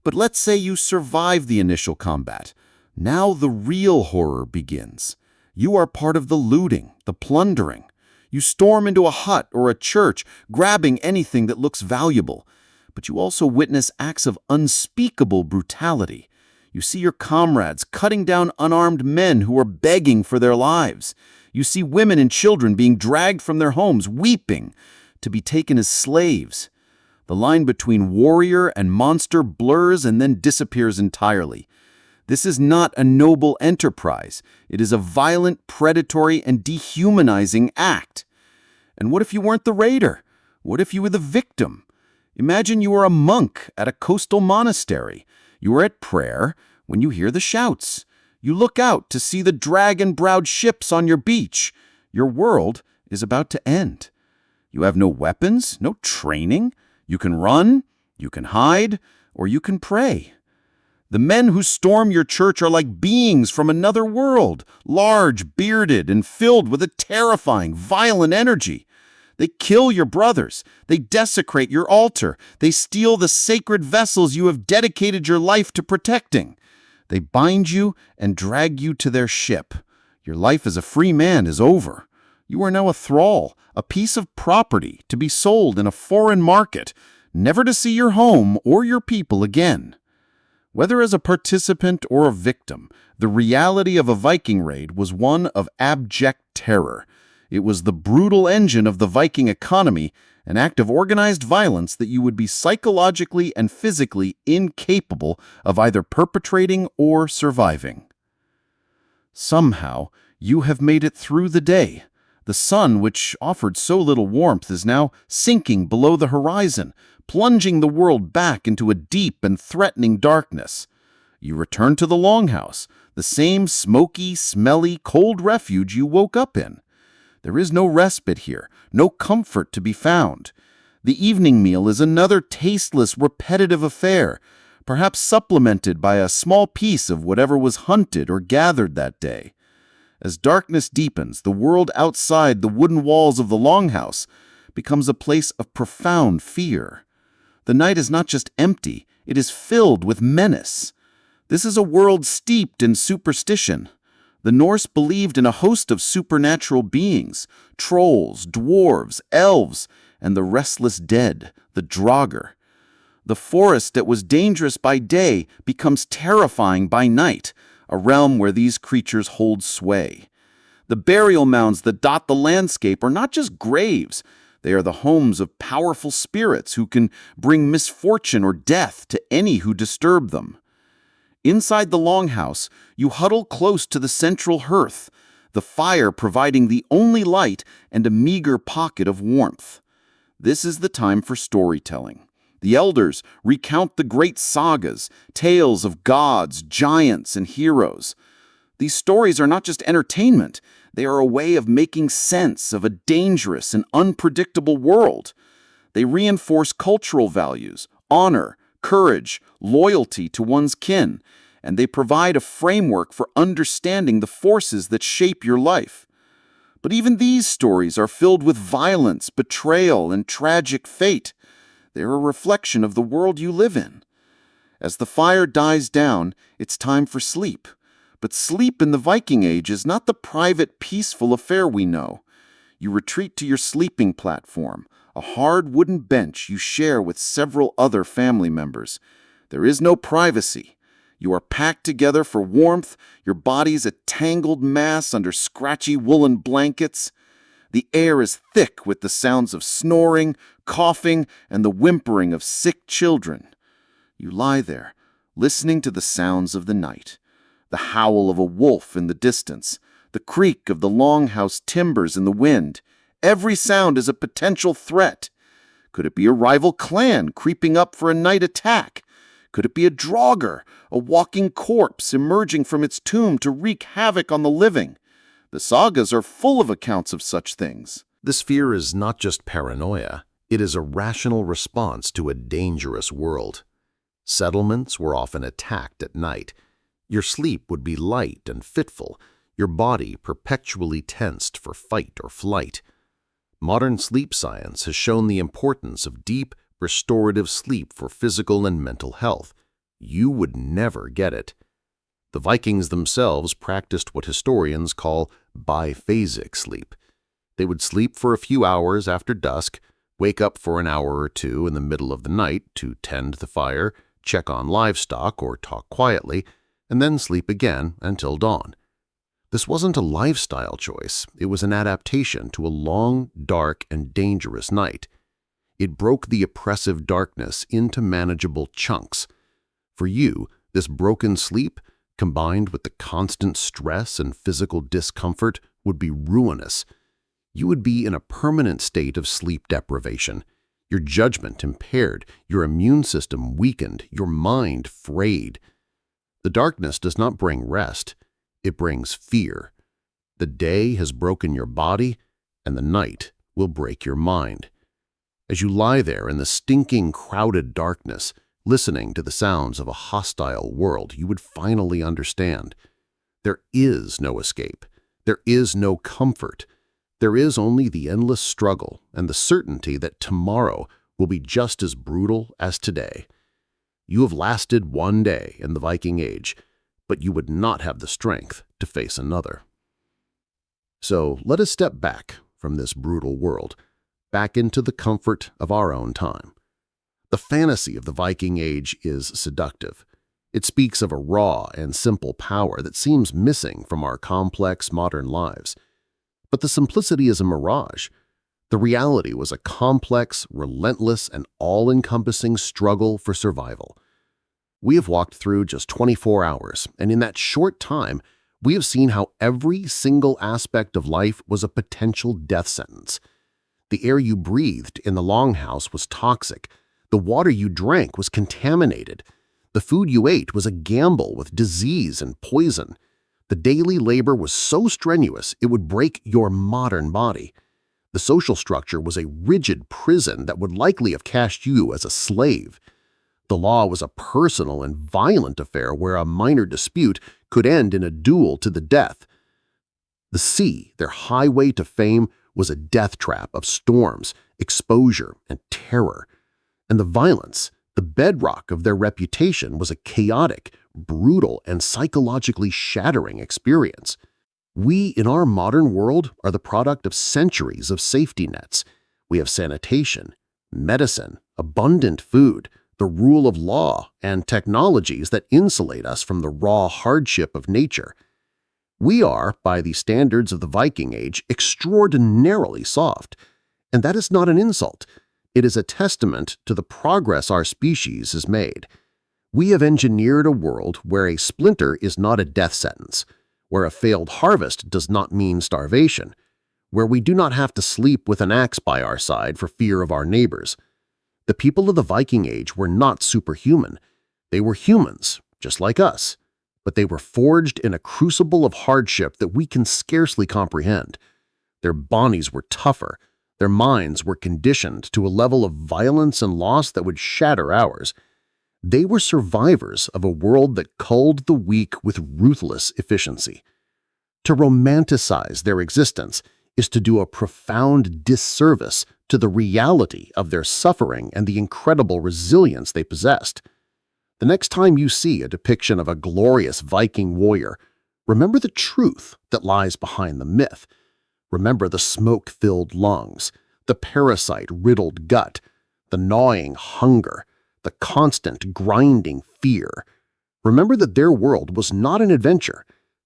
But let's say you survive the initial combat. Now the real horror begins. You are part of the looting, the plundering. You storm into a hut or a church, grabbing anything that looks valuable. But you also witness acts of unspeakable brutality. You see your comrades cutting down unarmed men who are begging for their lives. You see women and children being dragged from their homes, weeping, to be taken as slaves. The line between warrior and monster blurs and then disappears entirely. This is not a noble enterprise. It is a violent, predatory, and dehumanizing act. And what if you weren't the raider? What if you were the victim? Imagine you were a monk at a coastal monastery. You are at prayer when you hear the shouts. You look out to see the dragon-browed ships on your beach. Your world is about to end. You have no weapons, no training. You can run, you can hide, or you can pray. The men who storm your church are like beings from another world, large, bearded, and filled with a terrifying, violent energy. They kill your brothers. They desecrate your altar. They steal the sacred vessels you have dedicated your life to protecting. They bind you and drag you to their ship. Your life as a free man is over. You are now a thrall, a piece of property to be sold in a foreign market, never to see your home or your people again. Whether as a participant or a victim, the reality of a Viking raid was one of abject terror. It was the brutal engine of the Viking economy, an act of organized violence that you would be psychologically and physically incapable of either perpetrating or surviving. Somehow, you have made it through the day. The sun, which offered so little warmth, is now sinking below the horizon, plunging the world back into a deep and threatening darkness. You return to the longhouse, the same smoky, smelly, cold refuge you woke up in. There is no respite here, no comfort to be found. The evening meal is another tasteless, repetitive affair. perhaps supplemented by a small piece of whatever was hunted or gathered that day. As darkness deepens, the world outside the wooden walls of the longhouse becomes a place of profound fear. The night is not just empty, it is filled with menace. This is a world steeped in superstition. The Norse believed in a host of supernatural beings, trolls, dwarves, elves, and the restless dead, the Draugr. The forest that was dangerous by day becomes terrifying by night, a realm where these creatures hold sway. The burial mounds that dot the landscape are not just graves. They are the homes of powerful spirits who can bring misfortune or death to any who disturb them. Inside the longhouse, you huddle close to the central hearth, the fire providing the only light and a meager pocket of warmth. This is the time for storytelling. The elders recount the great sagas, tales of gods, giants, and heroes. These stories are not just entertainment, they are a way of making sense of a dangerous and unpredictable world. They reinforce cultural values, honor, courage, loyalty to one's kin, and they provide a framework for understanding the forces that shape your life. But even these stories are filled with violence, betrayal, and tragic fate. They're a reflection of the world you live in. As the fire dies down, it's time for sleep. But sleep in the Viking Age is not the private, peaceful affair we know. You retreat to your sleeping platform, a hard wooden bench you share with several other family members. There is no privacy. You are packed together for warmth, your body's a tangled mass under scratchy woolen blankets. The air is thick with the sounds of snoring, coughing, and the whimpering of sick children. You lie there, listening to the sounds of the night. The howl of a wolf in the distance, the creak of the longhouse timbers in the wind. Every sound is a potential threat. Could it be a rival clan creeping up for a night attack? Could it be a Draugr, a walking corpse emerging from its tomb to wreak havoc on the living? The sagas are full of accounts of such things. This fear is not just paranoia. It is a rational response to a dangerous world. Settlements were often attacked at night. Your sleep would be light and fitful, your body perpetually tensed for fight or flight. Modern sleep science has shown the importance of deep, restorative sleep for physical and mental health. You would never get it. The Vikings themselves practiced what historians call biphasic sleep. They would sleep for a few hours after dusk, wake up for an hour or two in the middle of the night to tend the fire, check on livestock, or talk quietly, and then sleep again until dawn. This wasn't a lifestyle choice. It was an adaptation to a long, dark, and dangerous night. It broke the oppressive darkness into manageable chunks. For you, this broken sleep, combined with the constant stress and physical discomfort, would be ruinous. You would be in a permanent state of sleep deprivation, your judgment impaired, your immune system weakened, your mind frayed. The darkness does not bring rest, it brings fear. The day has broken your body, and the night will break your mind. As you lie there in the stinking, crowded darkness, listening to the sounds of a hostile world, you would finally understand. There is no escape. There is no comfort. There is only the endless struggle and the certainty that tomorrow will be just as brutal as today. You have lasted one day in the Viking Age, but you would not have the strength to face another. So let us step back from this brutal world, back into the comfort of our own time. The fantasy of the Viking Age is seductive. It speaks of a raw and simple power that seems missing from our complex modern lives. But the simplicity is a mirage. The reality was a complex, relentless, and all-encompassing struggle for survival. We have walked through just 24 hours, and in that short time, we have seen how every single aspect of life was a potential death sentence. The air you breathed in the longhouse was toxic. The water you drank was contaminated. The food you ate was a gamble with disease and poison. The daily labor was so strenuous it would break your modern body. The social structure was a rigid prison that would likely have cast you as a slave. The law was a personal and violent affair where a minor dispute could end in a duel to the death. The sea, their highway to fame, was a death trap of storms, exposure, and terror. And the violence, the bedrock of their reputation, was a chaotic, brutal, and psychologically shattering experience. We, in our modern world, are the product of centuries of safety nets. We have sanitation, medicine, abundant food, the rule of law, and technologies that insulate us from the raw hardship of nature. We are, by the standards of the Viking Age, extraordinarily soft. And that is not an insult. It is a testament to the progress our species has made. We have engineered a world where a splinter is not a death sentence, where a failed harvest does not mean starvation, where we do not have to sleep with an axe by our side for fear of our neighbors. The people of the Viking Age were not superhuman. They were humans, just like us, but they were forged in a crucible of hardship that we can scarcely comprehend. Their bodies were tougher. Their minds were conditioned to a level of violence and loss that would shatter ours. They were survivors of a world that culled the weak with ruthless efficiency. To romanticize their existence is to do a profound disservice to the reality of their suffering and the incredible resilience they possessed. The next time you see a depiction of a glorious Viking warrior, remember the truth that lies behind the myth. Remember the smoke-filled lungs, the parasite-riddled gut, the gnawing hunger, the constant grinding fear. Remember that their world was not an adventure.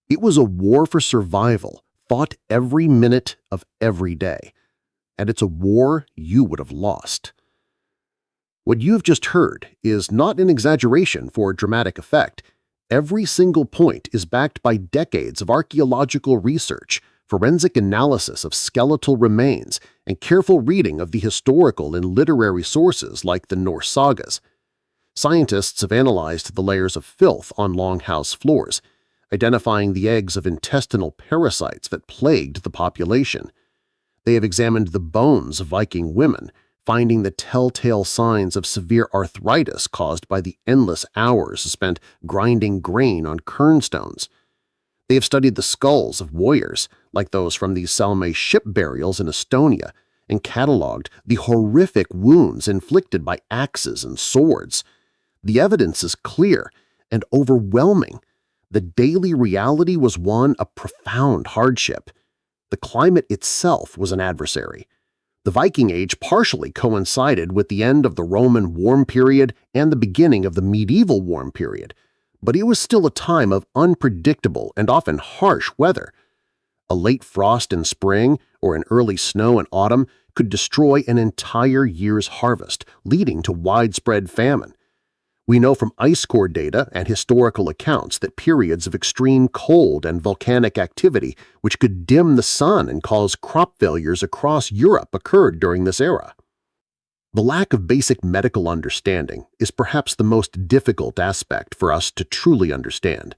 It was a war for survival, fought every minute of every day. And it's a war you would have lost. What you have just heard is not an exaggeration for dramatic effect. Every single point is backed by decades of archaeological research, forensic analysis of skeletal remains, and careful reading of the historical and literary sources like the Norse sagas. Scientists have analyzed the layers of filth on longhouse floors, identifying the eggs of intestinal parasites that plagued the population. They have examined the bones of Viking women, finding the telltale signs of severe arthritis caused by the endless hours spent grinding grain on kernstones. They have studied the skulls of warriors, like those from the Salme ship burials in Estonia, and cataloged the horrific wounds inflicted by axes and swords. The evidence is clear and overwhelming. The daily reality was one of profound hardship. The climate itself was an adversary. The Viking Age partially coincided with the end of the Roman warm period and the beginning of the medieval warm period, but it was still a time of unpredictable and often harsh weather. A late frost in spring or an early snow in autumn could destroy an entire year's harvest, leading to widespread famine. We know from ice core data and historical accounts that periods of extreme cold and volcanic activity, which could dim the sun and cause crop failures across Europe, occurred during this era. The lack of basic medical understanding is perhaps the most difficult aspect for us to truly understand.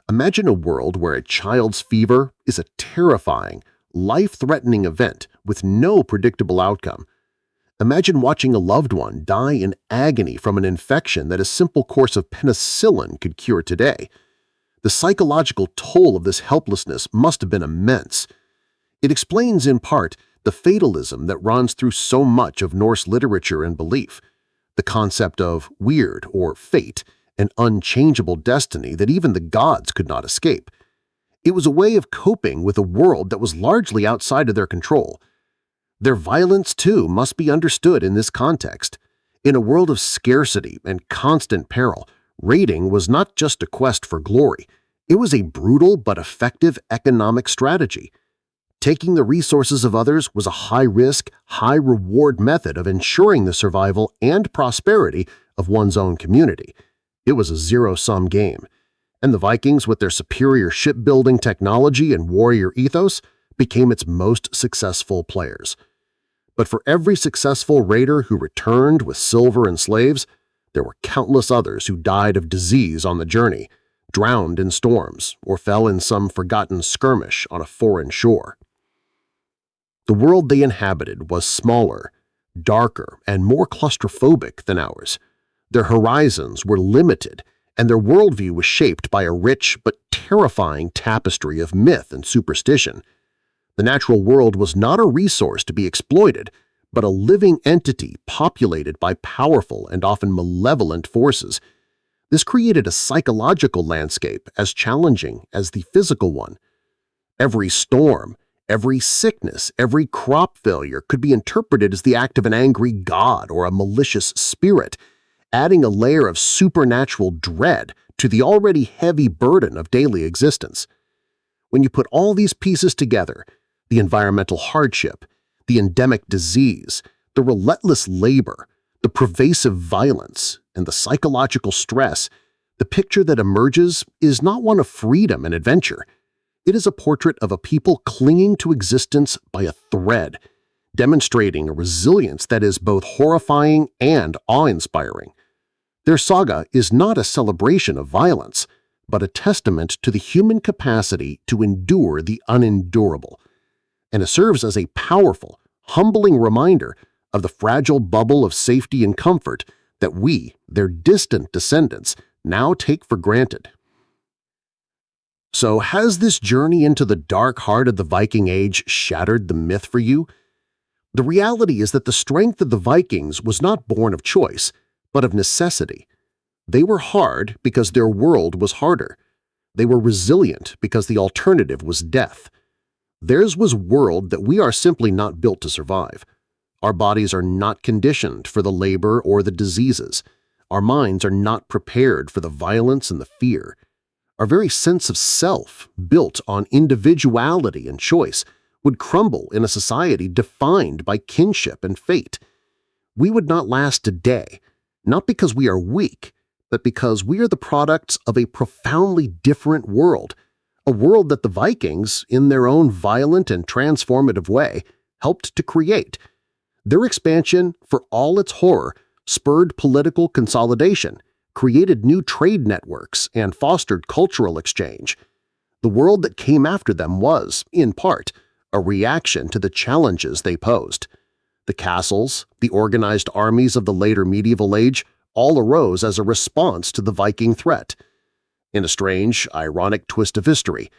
Imagine a world where a child's fever is a terrifying, life-threatening event with no predictable outcome. Imagine watching a loved one die in agony from an infection that a simple course of penicillin could cure today. The psychological toll of this helplessness must have been immense. It explains, in part, the fatalism that runs through so much of Norse literature and belief, the concept of weird or fate, an unchangeable destiny that even the gods could not escape. It was a way of coping with a world that was largely outside of their control. Their violence, too, must be understood in this context. In a world of scarcity and constant peril, raiding was not just a quest for glory. It was a brutal but effective economic strategy. Taking the resources of others was a high-risk, high-reward method of ensuring the survival and prosperity of one's own community. It was a zero-sum game. And the Vikings, with their superior shipbuilding technology and warrior ethos, became its most successful players. But for every successful raider who returned with silver and slaves, there were countless others who died of disease on the journey, drowned in storms, or fell in some forgotten skirmish on a foreign shore. The world they inhabited was smaller, darker, and more claustrophobic than ours. Their horizons were limited, and their worldview was shaped by a rich but terrifying tapestry of myth and superstition. The natural world was not a resource to be exploited, but a living entity populated by powerful and often malevolent forces. This created a psychological landscape as challenging as the physical one. Every storm, every sickness, every crop failure could be interpreted as the act of an angry god or a malicious spirit, adding a layer of supernatural dread to the already heavy burden of daily existence. When you put all these pieces together, the environmental hardship, the endemic disease, the relentless labor, the pervasive violence, and the psychological stress, the picture that emerges is not one of freedom and adventure. It is a portrait of a people clinging to existence by a thread, demonstrating a resilience that is both horrifying and awe-inspiring. Their saga is not a celebration of violence, but a testament to the human capacity to endure the unendurable. And it serves as a powerful, humbling reminder of the fragile bubble of safety and comfort that we, their distant descendants, now take for granted. So, has this journey into the dark heart of the Viking Age shattered the myth for you? The reality is that the strength of the Vikings was not born of choice, but of necessity. They were hard because their world was harder. They were resilient because the alternative was death. Theirs was a world that we are simply not built to survive. Our bodies are not conditioned for the labor or the diseases. Our minds are not prepared for the violence and the fear. Our very sense of self, built on individuality and choice, would crumble in a society defined by kinship and fate. We would not last a day, not because we are weak, but because we are the products of a profoundly different world, a world that the Vikings, in their own violent and transformative way, helped to create. Their expansion, for all its horror, spurred political consolidation, created new trade networks, and fostered cultural exchange. The world that came after them was, in part, a reaction to the challenges they posed. The castles, the organized armies of the later medieval age, all arose as a response to the Viking threat. In a strange, ironic twist of history,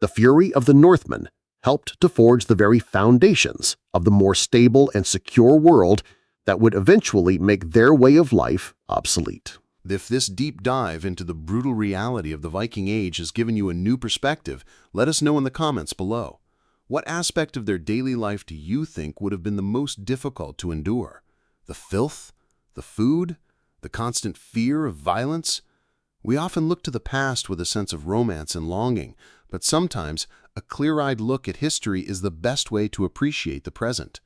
the fury of the Northmen helped to forge the very foundations of the more stable and secure world that would eventually make their way of life obsolete. If this deep dive into the brutal reality of the Viking Age has given you a new perspective, let us know in the comments below. What aspect of their daily life do you think would have been the most difficult to endure? The filth? The food? The constant fear of violence? We often look to the past with a sense of romance and longing, but sometimes a clear-eyed look at history is the best way to appreciate the present.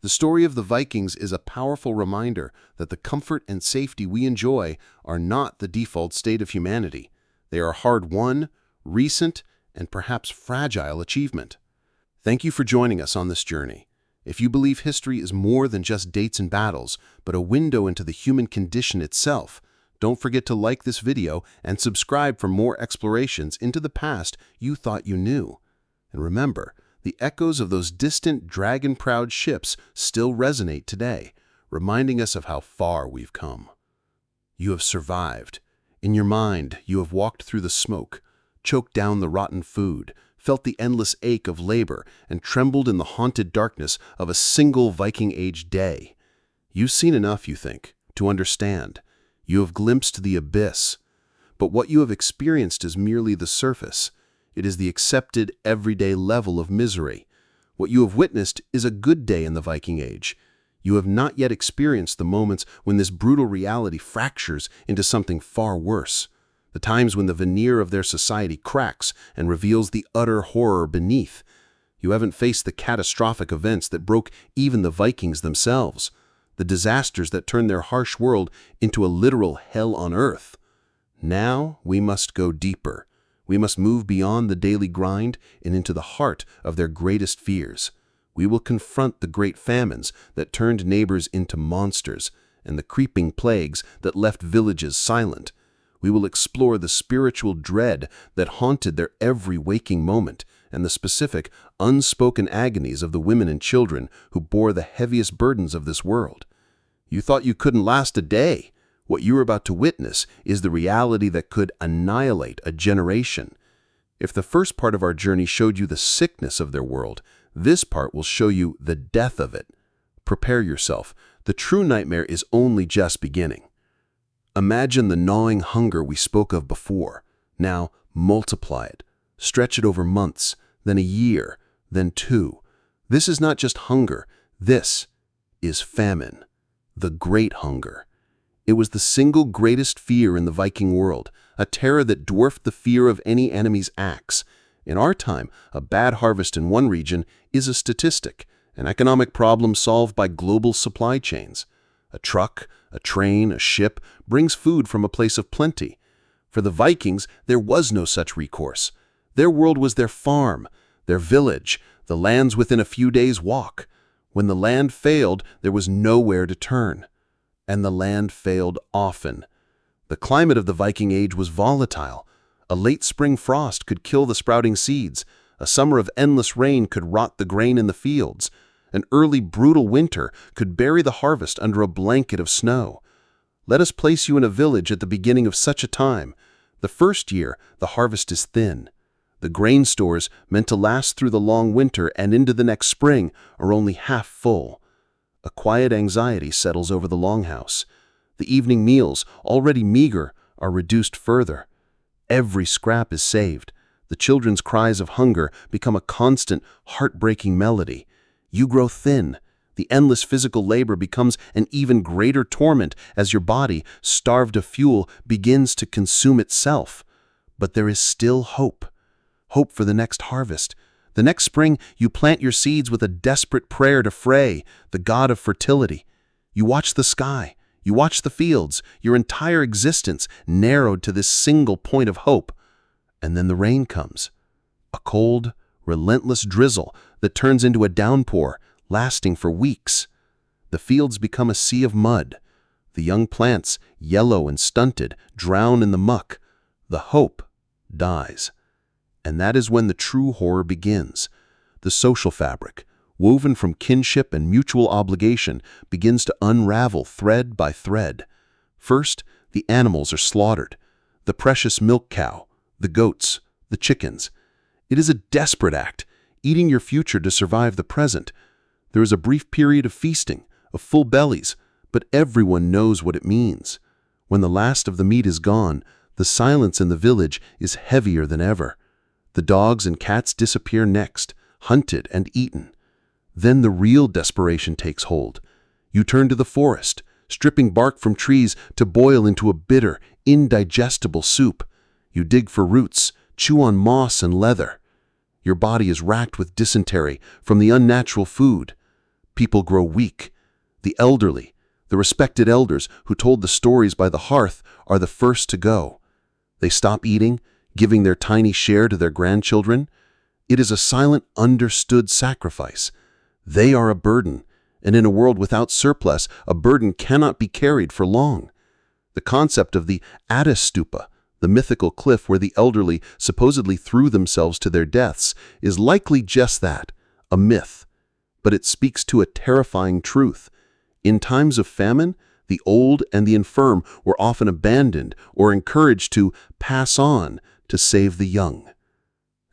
The story of the Vikings is a powerful reminder that the comfort and safety we enjoy are not the default state of humanity. They are hard-won, recent, and perhaps fragile achievement. Thank you for joining us on this journey. If you believe history is more than just dates and battles, but a window into the human condition itself, don't forget to like this video and subscribe for more explorations into the past you thought you knew. And remember, the echoes of those distant dragon-proud ships still resonate today, reminding us of how far we've come. You have survived. In your mind, you have walked through the smoke, choked down the rotten food, felt the endless ache of labor, and trembled in the haunted darkness of a single Viking Age day. You've seen enough, you think, to understand. You have glimpsed the abyss. But what you have experienced is merely the surface. It is the accepted, everyday level of misery. What you have witnessed is a good day in the Viking Age. You have not yet experienced the moments when this brutal reality fractures into something far worse. The times when the veneer of their society cracks and reveals the utter horror beneath. You haven't faced the catastrophic events that broke even the Vikings themselves. The disasters that turned their harsh world into a literal hell on earth. Now we must go deeper. We must move beyond the daily grind and into the heart of their greatest fears. We will confront the great famines that turned neighbors into monsters and the creeping plagues that left villages silent. We will explore the spiritual dread that haunted their every waking moment and the specific, unspoken agonies of the women and children who bore the heaviest burdens of this world. You thought you couldn't last a day. What you're about to witness is the reality that could annihilate a generation. If the first part of our journey showed you the sickness of their world, this part will show you the death of it. Prepare yourself. The true nightmare is only just beginning. Imagine the gnawing hunger we spoke of before. Now, multiply it. Stretch it over months, then a year, then 2. This is not just hunger. This is famine. The Great Hunger. It was the single greatest fear in the Viking world, a terror that dwarfed the fear of any enemy's axe. In our time, a bad harvest in one region is a statistic, an economic problem solved by global supply chains. A truck, a train, a ship brings food from a place of plenty. For the Vikings, there was no such recourse. Their world was their farm, their village, the lands within a few days' walk. When the land failed, there was nowhere to turn. And the land failed often. The climate of the Viking Age was volatile. A late spring frost could kill the sprouting seeds. A summer of endless rain could rot the grain in the fields. An early brutal winter could bury the harvest under a blanket of snow. Let us place you in a village at the beginning of such a time. The first year, the harvest is thin. The grain stores, meant to last through the long winter and into the next spring, are only half full. A quiet anxiety settles over the longhouse. The evening meals, already meager, are reduced further. Every scrap is saved. The children's cries of hunger become a constant, heartbreaking melody. You grow thin. The endless physical labor becomes an even greater torment as your body, starved of fuel, begins to consume itself. But there is still hope. Hope for the next harvest. The next spring, you plant your seeds with a desperate prayer to Frey, the god of fertility. You watch the sky. You watch the fields. Your entire existence narrowed to this single point of hope. And then the rain comes. A cold, relentless drizzle that turns into a downpour, lasting for weeks. The fields become a sea of mud. The young plants, yellow and stunted, drown in the muck. The hope dies. And that is when the true horror begins. The social fabric, woven from kinship and mutual obligation, begins to unravel thread by thread. First, the animals are slaughtered. The precious milk cow, the goats, the chickens. It is a desperate act, eating your future to survive the present. There is a brief period of feasting, of full bellies, but everyone knows what it means. When the last of the meat is gone, the silence in the village is heavier than ever. The dogs and cats disappear next, hunted and eaten. Then the real desperation takes hold. You turn to the forest, stripping bark from trees to boil into a bitter, indigestible soup. You dig for roots, chew on moss and leather. Your body is racked with dysentery from the unnatural food. People grow weak. The elderly, the respected elders who told the stories by the hearth, are the first to go. They stop eating, giving their tiny share to their grandchildren. It is a silent, understood sacrifice. They are a burden, and in a world without surplus, a burden cannot be carried for long. The concept of the Stupa, the mythical cliff where the elderly supposedly threw themselves to their deaths, is likely just that, a myth. But it speaks to a terrifying truth. In times of famine, the old and the infirm were often abandoned or encouraged to pass on to save the young.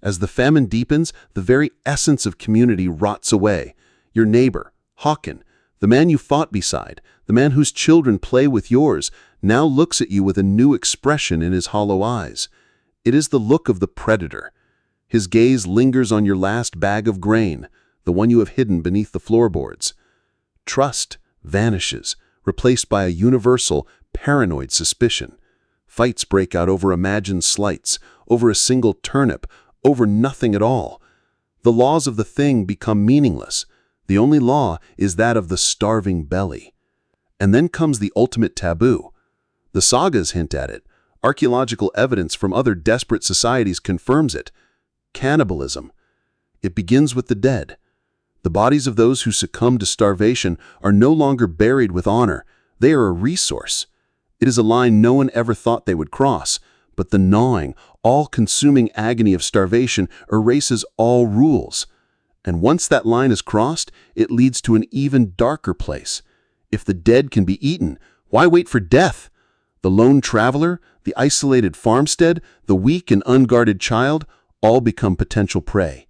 As the famine deepens, the very essence of community rots away. Your neighbor, Håkon, the man you fought beside, the man whose children play with yours, now looks at you with a new expression in his hollow eyes. It is the look of the predator. His gaze lingers on your last bag of grain, the one you have hidden beneath the floorboards. Trust vanishes, replaced by a universal, paranoid suspicion. Fights break out over imagined slights, over a single turnip, over nothing at all. The laws of the thing become meaningless. The only law is that of the starving belly. And then comes the ultimate taboo. The sagas hint at it. Archaeological evidence from other desperate societies confirms it. Cannibalism. It begins with the dead. The bodies of those who succumb to starvation are no longer buried with honor. They are a resource. It is a line no one ever thought they would cross, but the gnawing, all-consuming agony of starvation erases all rules. And once that line is crossed, it leads to an even darker place. If the dead can be eaten, why wait for death? The lone traveler, the isolated farmstead, the weak and unguarded child all become potential prey.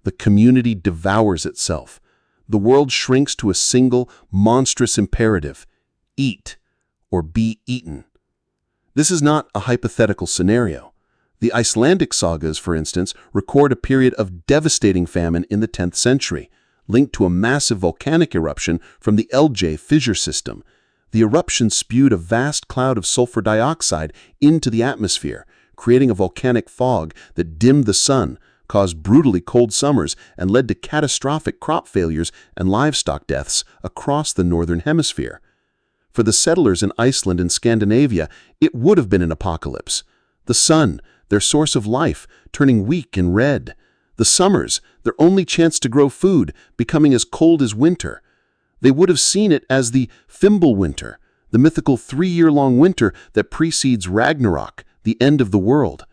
The community devours itself. The world shrinks to a single, monstrous imperative: eat or be eaten. This is not a hypothetical scenario. The Icelandic sagas, for instance, record a period of devastating famine in the 10th century, linked to a massive volcanic eruption from the Elje fissure system. The eruption spewed a vast cloud of sulfur dioxide into the atmosphere, creating a volcanic fog that dimmed the sun, caused brutally cold summers, and led to catastrophic crop failures and livestock deaths across the northern hemisphere. For the settlers in Iceland and Scandinavia, it would have been an apocalypse. The sun, their source of life, turning weak and red. The summers, their only chance to grow food, becoming as cold as winter. They would have seen it as the Fimbulwinter, the mythical 3-year-long winter that precedes Ragnarok, the end of the world.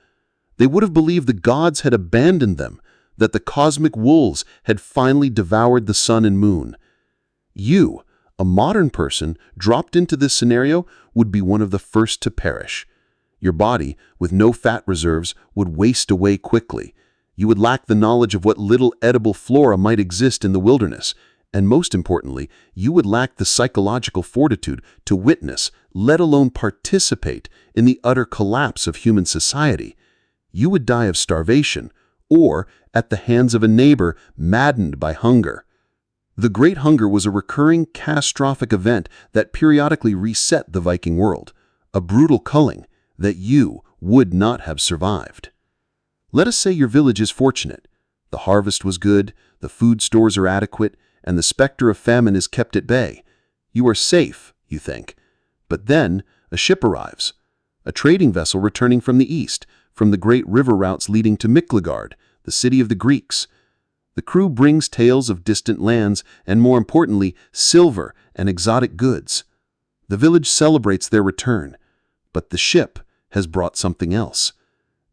They would have believed the gods had abandoned them, that the cosmic wolves had finally devoured the sun and moon. You, a modern person, dropped into this scenario, would be one of the first to perish. Your body, with no fat reserves, would waste away quickly. You would lack the knowledge of what little edible flora might exist in the wilderness. And most importantly, you would lack the psychological fortitude to witness, let alone participate, in the utter collapse of human society. You would die of starvation, or at the hands of a neighbor maddened by hunger. The Great Hunger was a recurring, catastrophic event that periodically reset the Viking world, a brutal culling that you would not have survived. Let us say your village is fortunate. The harvest was good, the food stores are adequate, and the specter of famine is kept at bay. You are safe, you think. But then a ship arrives, a trading vessel returning from the east, from the great river routes leading to Miklagard, the city of the Greeks. The crew brings tales of distant lands and, more importantly, silver and exotic goods. The village celebrates their return, but the ship has brought something else: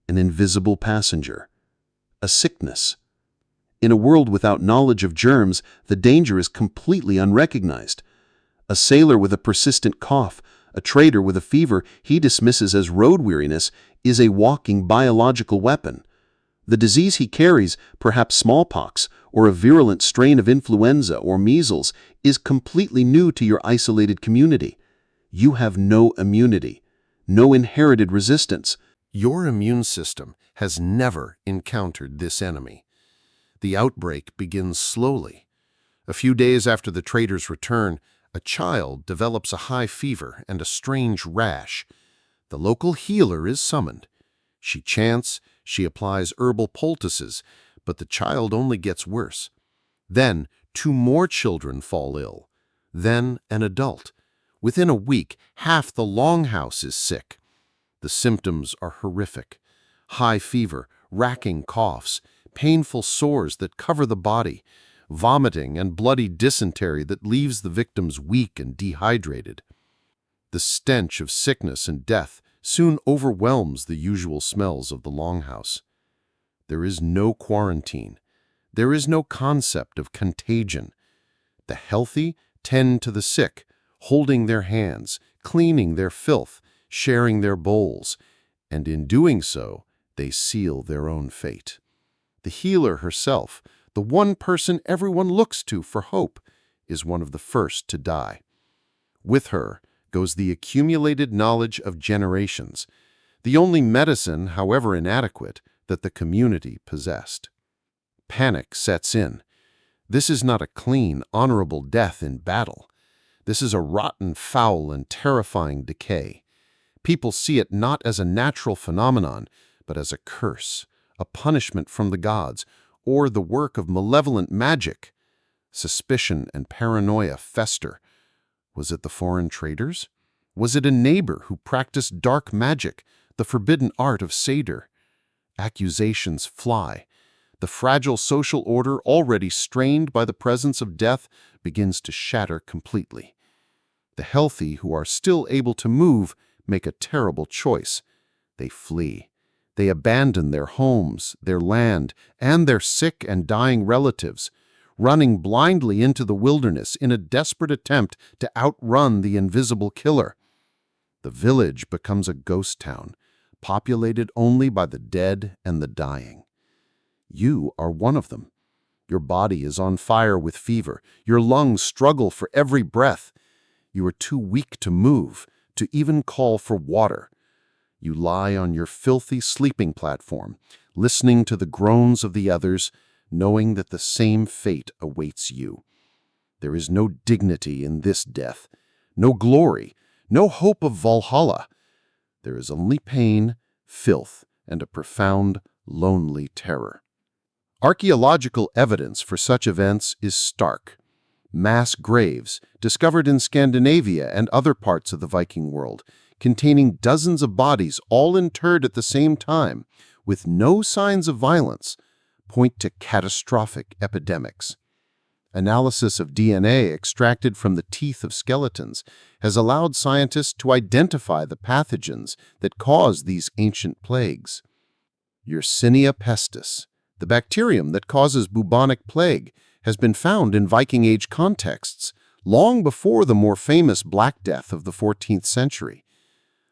an invisible passenger, a sickness. In a world without knowledge of germs, the danger is completely unrecognized. A sailor with a persistent cough, a trader with a fever he dismisses as road weariness, is a walking biological weapon. The disease he carries, perhaps smallpox or a virulent strain of influenza or measles, is completely new to your isolated community. You have no immunity, no inherited resistance. Your immune system has never encountered this enemy. The outbreak begins slowly. A few days after the trader's return, a child develops a high fever and a strange rash. The local healer is summoned. She chants, she applies herbal poultices, but the child only gets worse. Then 2 more children fall ill. Then an adult. Within a week, half the longhouse is sick. The symptoms are horrific: high fever, racking coughs, painful sores that cover the body, vomiting and bloody dysentery that leaves the victims weak and dehydrated. The stench of sickness and death soon overwhelms the usual smells of the longhouse. There is no quarantine. There is no concept of contagion. The healthy tend to the sick, holding their hands, cleaning their filth, sharing their bowls, and in doing so, they seal their own fate. The healer herself, the one person everyone looks to for hope, is one of the first to die. With her goes the accumulated knowledge of generations, the only medicine, however inadequate, that the community possessed. Panic sets in. This is not a clean, honorable death in battle. This is a rotten, foul, and terrifying decay. People see it not as a natural phenomenon, but as a curse, a punishment from the gods, or the work of malevolent magic. Suspicion and paranoia fester. Was it the foreign traders? Was it a neighbor who practiced dark magic, the forbidden art of Seder? Accusations fly. The fragile social order, already strained by the presence of death, begins to shatter completely. The healthy, who are still able to move, make a terrible choice. They flee. They abandon their homes, their land, and their sick and dying relatives, running blindly into the wilderness in a desperate attempt to outrun the invisible killer. The village becomes a ghost town, populated only by the dead and the dying. You are one of them. Your body is on fire with fever. Your lungs struggle for every breath. You are too weak to move, to even call for water. You lie on your filthy sleeping platform, listening to the groans of the others, knowing that the same fate awaits you. There is no dignity in this death, no glory, no hope of Valhalla. There is only pain, filth, and a profound, lonely terror. Archaeological evidence for such events is stark. Mass graves, discovered in Scandinavia and other parts of the Viking world, containing dozens of bodies all interred at the same time, with no signs of violence, point to catastrophic epidemics. Analysis of DNA extracted from the teeth of skeletons has allowed scientists to identify the pathogens that cause these ancient plagues. Yersinia pestis, the bacterium that causes bubonic plague, has been found in Viking Age contexts, long before the more famous Black Death of the 14th century.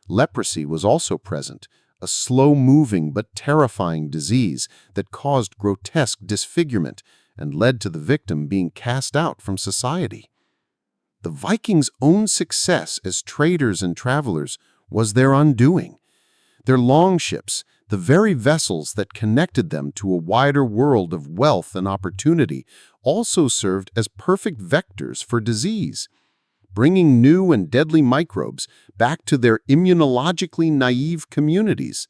Leprosy was also present, a slow-moving but terrifying disease that caused grotesque disfigurement and led to the victim being cast out from society. The Vikings' own success as traders and travelers was their undoing. Their longships, the very vessels that connected them to a wider world of wealth and opportunity, also served as perfect vectors for disease, bringing new and deadly microbes back to their immunologically naive communities.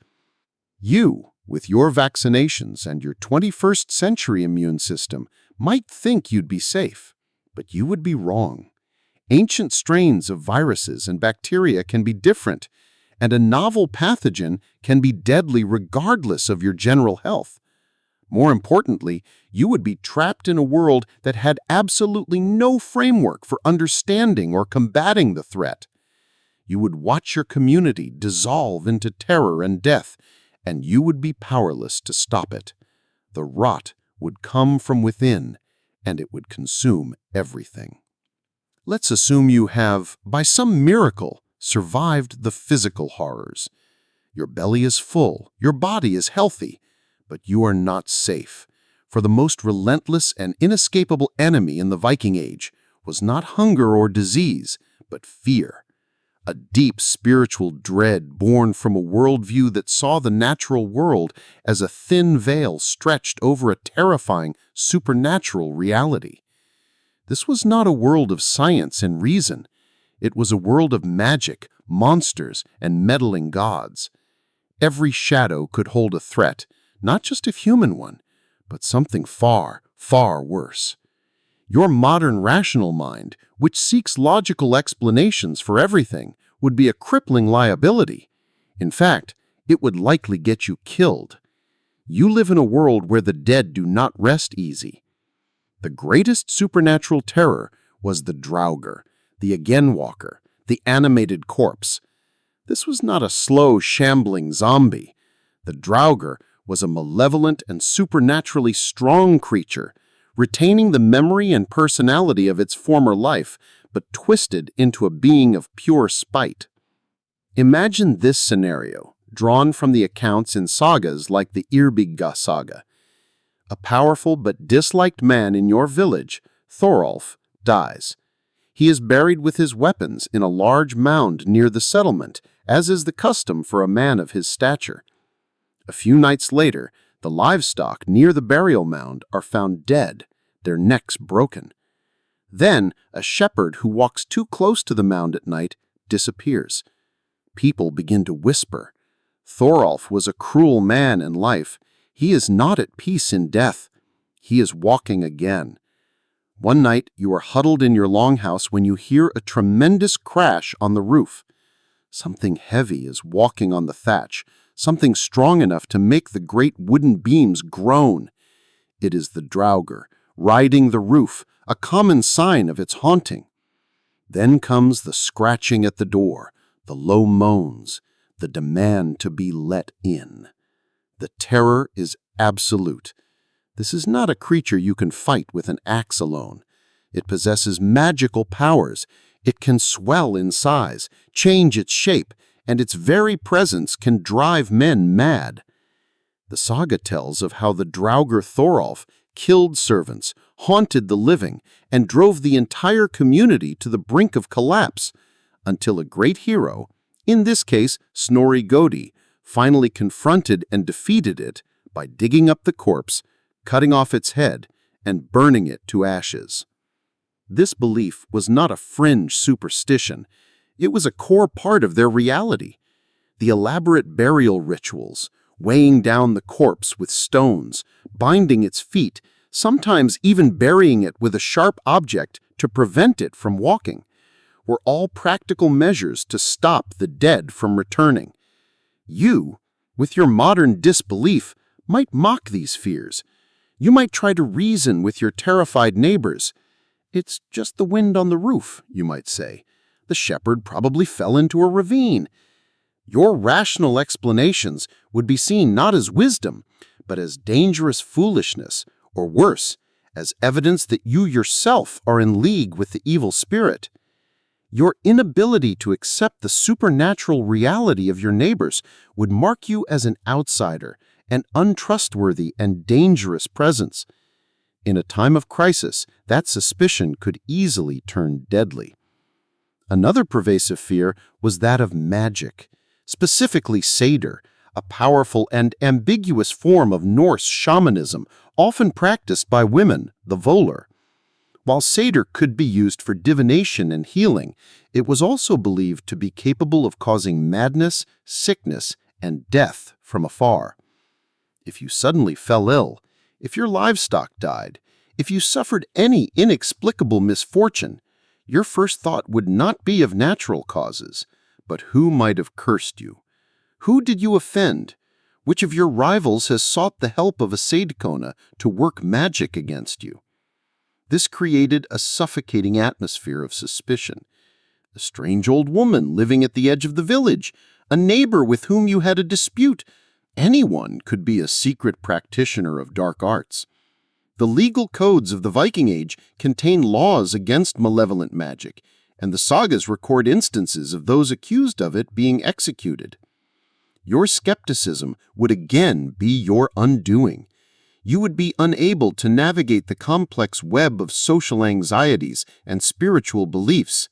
You, with your vaccinations and your 21st century immune system, might think you'd be safe, but you would be wrong. Ancient strains of viruses and bacteria can be different, and a novel pathogen can be deadly regardless of your general health. More importantly, you would be trapped in a world that had absolutely no framework for understanding or combating the threat. You would watch your community dissolve into terror and death, and you would be powerless to stop it. The rot would come from within, and it would consume everything. Let's assume you have, by some miracle, survived the physical horrors. Your belly is full, your body is healthy, but you are not safe. For the most relentless and inescapable enemy in the Viking Age was not hunger or disease, but fear. A deep spiritual dread born from a worldview that saw the natural world as a thin veil stretched over a terrifying supernatural reality. This was not a world of science and reason. It was a world of magic, monsters, and meddling gods. Every shadow could hold a threat, not just a human one, but something far, far worse. Your modern rational mind, which seeks logical explanations for everything, would be a crippling liability. In fact, it would likely get you killed. You live in a world where the dead do not rest easy. The greatest supernatural terror was the Draugr, the Again-Walker, the animated corpse. This was not a slow, shambling zombie. The Draugr was a malevolent and supernaturally strong creature, retaining the memory and personality of its former life, but twisted into a being of pure spite. Imagine this scenario, drawn from the accounts in sagas like the Irbygga saga. A powerful but disliked man in your village, Thorolf, dies. He is buried with his weapons in a large mound near the settlement, as is the custom for a man of his stature. A few nights later, the livestock near the burial mound are found dead, their necks broken. Then, a shepherd who walks too close to the mound at night disappears. People begin to whisper. Thorolf was a cruel man in life. He is not at peace in death. He is walking again. One night, you are huddled in your longhouse when you hear a tremendous crash on the roof. Something heavy is walking on the thatch, something strong enough to make the great wooden beams groan. It is the Draugr, riding the roof, a common sign of its haunting. Then comes the scratching at the door, the low moans, the demand to be let in. The terror is absolute. This is not a creature you can fight with an axe alone. It possesses magical powers. It can swell in size, change its shape, and its very presence can drive men mad. The saga tells of how the Draugr Thorolf killed servants, haunted the living, and drove the entire community to the brink of collapse, until a great hero, in this case Snorri Goði, finally confronted and defeated it by digging up the corpse, cutting off its head, and burning it to ashes. This belief was not a fringe superstition. It was a core part of their reality. The elaborate burial rituals, weighing down the corpse with stones, binding its feet, sometimes even burying it with a sharp object to prevent it from walking, were all practical measures to stop the dead from returning. You, with your modern disbelief, might mock these fears. You might try to reason with your terrified neighbors. It's just the wind on the roof, you might say. The shepherd probably fell into a ravine. Your rational explanations would be seen not as wisdom, but as dangerous foolishness, or worse, as evidence that you yourself are in league with the evil spirit. Your inability to accept the supernatural reality of your neighbors would mark you as an outsider, an untrustworthy and dangerous presence. In a time of crisis, that suspicion could easily turn deadly. Another pervasive fear was that of magic, specifically Seder, a powerful and ambiguous form of Norse shamanism, often practiced by women, the Volar. While Seder could be used for divination and healing, it was also believed to be capable of causing madness, sickness, and death from afar. If you suddenly fell ill, if your livestock died, if you suffered any inexplicable misfortune, your first thought would not be of natural causes, but who might have cursed you? Who did you offend? Which of your rivals has sought the help of a Seidkona to work magic against you? This created a suffocating atmosphere of suspicion. A strange old woman living at the edge of the village, a neighbor with whom you had a dispute. Anyone could be a secret practitioner of dark arts. The legal codes of the Viking Age contain laws against malevolent magic, and the sagas record instances of those accused of it being executed. Your skepticism would again be your undoing. You would be unable to navigate the complex web of social anxieties and spiritual beliefs.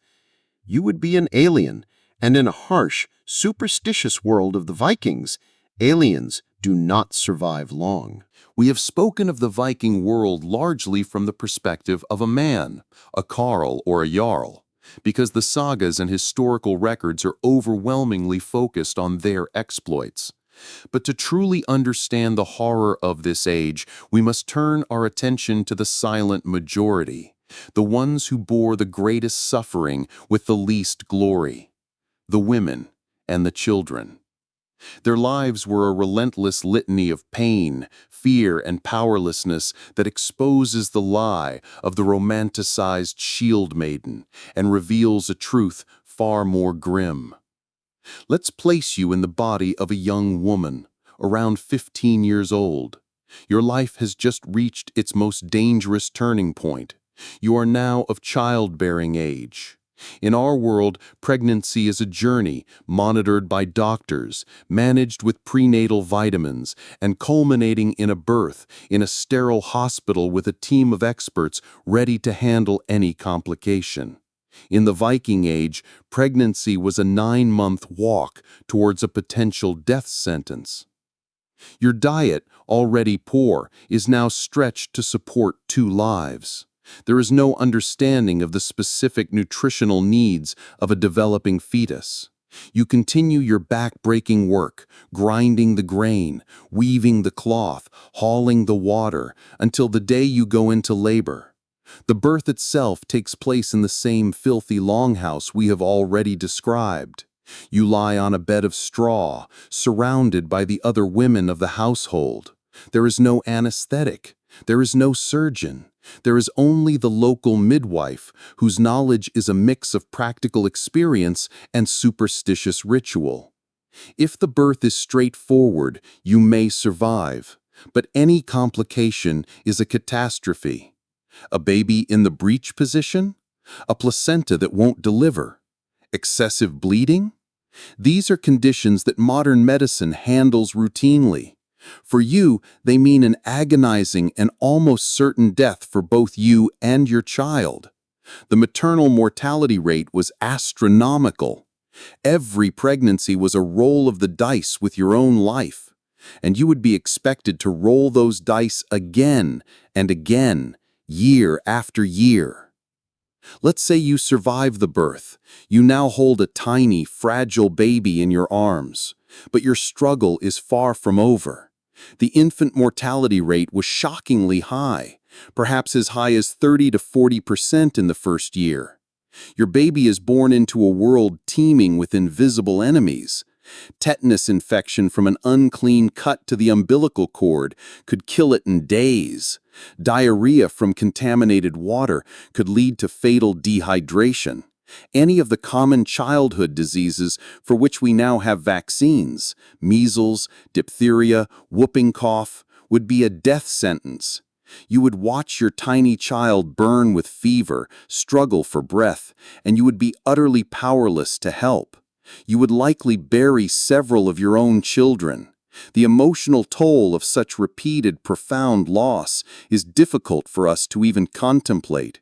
You would be an alien, and in a harsh, superstitious world of the Vikings, aliens do not survive long. We have spoken of the Viking world largely from the perspective of a man, a carl or a jarl, because the sagas and historical records are overwhelmingly focused on their exploits. But to truly understand the horror of this age, we must turn our attention to the silent majority, the ones who bore the greatest suffering with the least glory, the women and the children. Their lives were a relentless litany of pain, fear, and powerlessness that exposes the lie of the romanticized shield maiden and reveals a truth far more grim. Let's place you in the body of a young woman, around 15 years old. Your life has just reached its most dangerous turning point. You are now of childbearing age. In our world, pregnancy is a journey monitored by doctors, managed with prenatal vitamins, and culminating in a birth in a sterile hospital with a team of experts ready to handle any complication. In the Viking Age, pregnancy was a 9-month walk towards a potential death sentence. Your diet, already poor, is now stretched to support 2 lives. There is no understanding of the specific nutritional needs of a developing fetus. You continue your back-breaking work, grinding the grain, weaving the cloth, hauling the water, until the day you go into labor. The birth itself takes place in the same filthy longhouse we have already described. You lie on a bed of straw, surrounded by the other women of the household. There is no anesthetic. There is no surgeon. There is only the local midwife, whose knowledge is a mix of practical experience and superstitious ritual. If the birth is straightforward, you may survive, but any complication is a catastrophe. A baby in the breech position? a placenta that won't deliver, excessive bleeding. These are conditions that modern medicine handles routinely. For you, they mean an agonizing and almost certain death for both you and your child. The maternal mortality rate was astronomical. Every pregnancy was a roll of the dice with your own life, and you would be expected to roll those dice again and again, year after year. Let's say you survive the birth. You now hold a tiny, fragile baby in your arms, but your struggle is far from over. The infant mortality rate was shockingly high, perhaps as high as 30 to 40% in the first year. Your baby is born into a world teeming with invisible enemies. Tetanus infection from an unclean cut to the umbilical cord could kill it in days. Diarrhea from contaminated water could lead to fatal dehydration. Any of the common childhood diseases for which we now have vaccines, measles, diphtheria, whooping cough, would be a death sentence. You would watch your tiny child burn with fever, struggle for breath, and you would be utterly powerless to help. You would likely bury several of your own children. The emotional toll of such repeated, profound loss is difficult for us to even contemplate.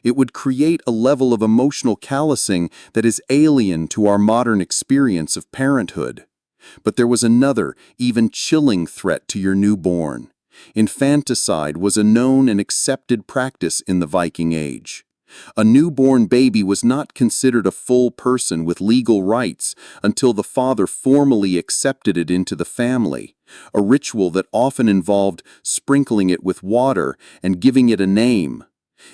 It would create a level of emotional callousing that is alien to our modern experience of parenthood. But there was another, even chilling threat to your newborn. Infanticide was a known and accepted practice in the Viking Age. A newborn baby was not considered a full person with legal rights until the father formally accepted it into the family, a ritual that often involved sprinkling it with water and giving it a name.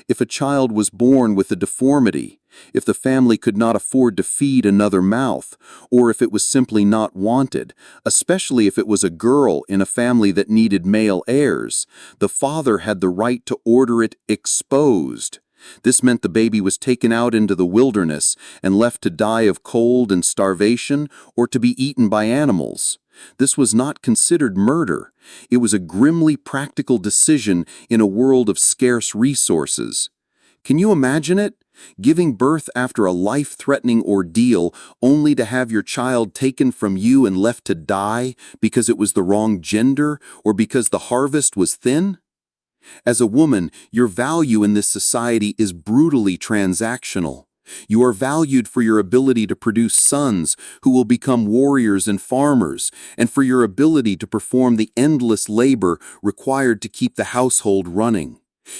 If a child was born with a deformity, if the family could not afford to feed another mouth, or if it was simply not wanted, especially if it was a girl in a family that needed male heirs, the father had the right to order it exposed. This meant the baby was taken out into the wilderness and left to die of cold and starvation or to be eaten by animals. This was not considered murder. It was a grimly practical decision in a world of scarce resources. Can you imagine it? Giving birth after a life-threatening ordeal only to have your child taken from you and left to die because it was the wrong gender or because the harvest was thin? As a woman, your value in this society is brutally transactional. You are valued for your ability to produce sons who will become warriors and farmers, and for your ability to perform the endless labor required to keep the household running.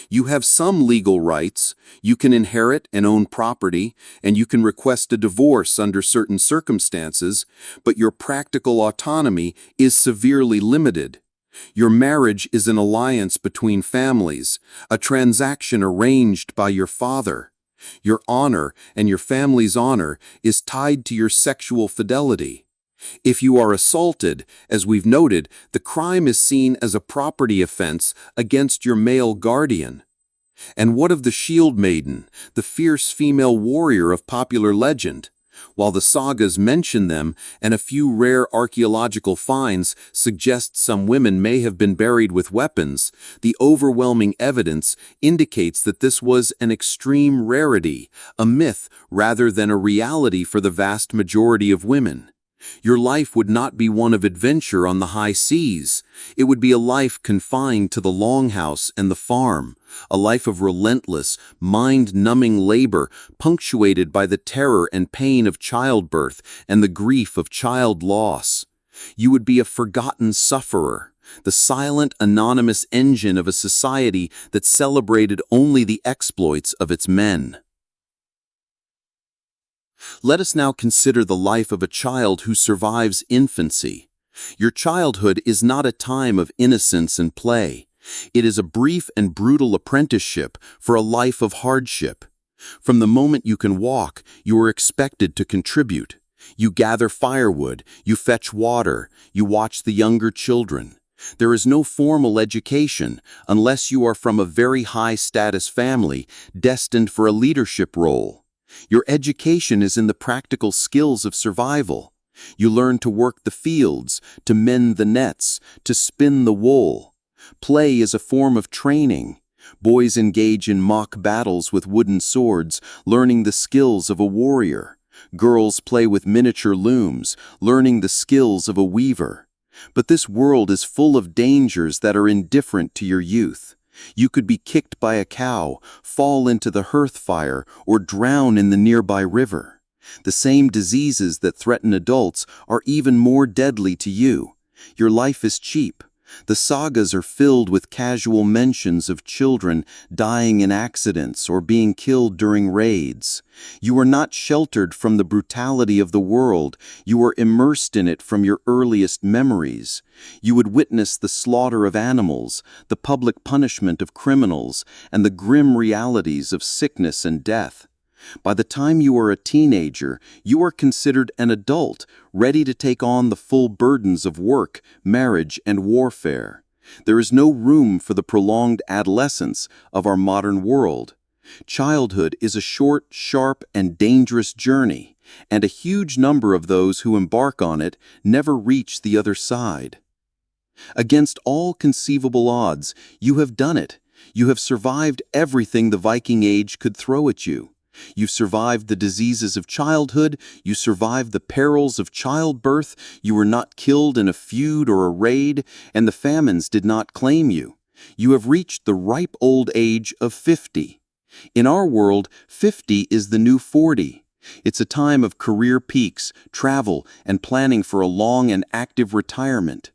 You have some legal rights. You can inherit and own property, and you can request a divorce under certain circumstances, but your practical autonomy is severely limited. Your marriage is an alliance between families, a transaction arranged by your father. Your honor and your family's honor is tied to your sexual fidelity. If you are assaulted, as we've noted, the crime is seen as a property offense against your male guardian. And what of the Shield Maiden, the fierce female warrior of popular legend? While the sagas mention them and a few rare archaeological finds suggest some women may have been buried with weapons, the overwhelming evidence indicates that this was an extreme rarity, a myth rather than a reality for the vast majority of women. Your life would not be one of adventure on the high seas. It would be a life confined to the longhouse and the farm, a life of relentless, mind-numbing labor punctuated by the terror and pain of childbirth and the grief of child loss. You would be a forgotten sufferer, the silent, anonymous engine of a society that celebrated only the exploits of its men. Let us now consider the life of a child who survives infancy. Your childhood is not a time of innocence and play. It is a brief and brutal apprenticeship for a life of hardship. From the moment you can walk, you are expected to contribute. You gather firewood, you fetch water, you watch the younger children. There is no formal education unless you are from a very high-status family destined for a leadership role. Your education is in the practical skills of survival. You learn to work the fields, to mend the nets, to spin the wool. Play is a form of training. Boys engage in mock battles with wooden swords, learning the skills of a warrior. Girls play with miniature looms, learning the skills of a weaver. But this world is full of dangers that are indifferent to your youth. You could be kicked by a cow, fall into the hearth fire, or drown in the nearby river. The same diseases that threaten adults are even more deadly to you. Your life is cheap. The sagas are filled with casual mentions of children dying in accidents or being killed during raids. You are not sheltered from the brutality of the world. You are immersed in it from your earliest memories. You would witness the slaughter of animals, the public punishment of criminals, and the grim realities of sickness and death. By the time you are a teenager, you are considered an adult, ready to take on the full burdens of work, marriage, and warfare. There is no room for the prolonged adolescence of our modern world. Childhood is a short, sharp, and dangerous journey, and a huge number of those who embark on it never reach the other side. Against all conceivable odds, you have done it. You have survived everything the Viking Age could throw at you. You survived the diseases of childhood, you survived the perils of childbirth, you were not killed in a feud or a raid, and the famines did not claim you. You have reached the ripe old age of 50. In our world, 50 is the new 40. It's a time of career peaks, travel, and planning for a long and active retirement.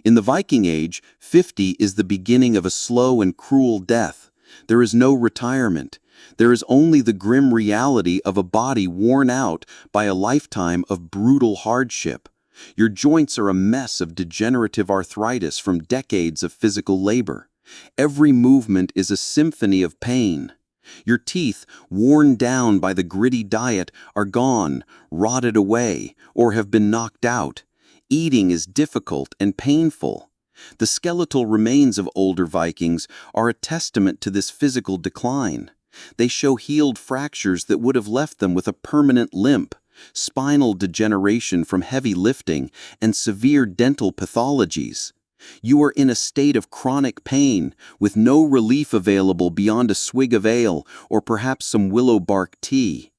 In the Viking Age, 50 is the beginning of a slow and cruel death. There is no retirement. There is only the grim reality of a body worn out by a lifetime of brutal hardship. Your joints are a mess of degenerative arthritis from decades of physical labor. Every movement is a symphony of pain. Your teeth, worn down by the gritty diet, are gone, rotted away, or have been knocked out. Eating is difficult and painful. The skeletal remains of older Vikings are a testament to this physical decline. They show healed fractures that would have left them with a permanent limp, spinal degeneration from heavy lifting, and severe dental pathologies. You are in a state of chronic pain, with no relief available beyond a swig of ale or perhaps some willow bark tea.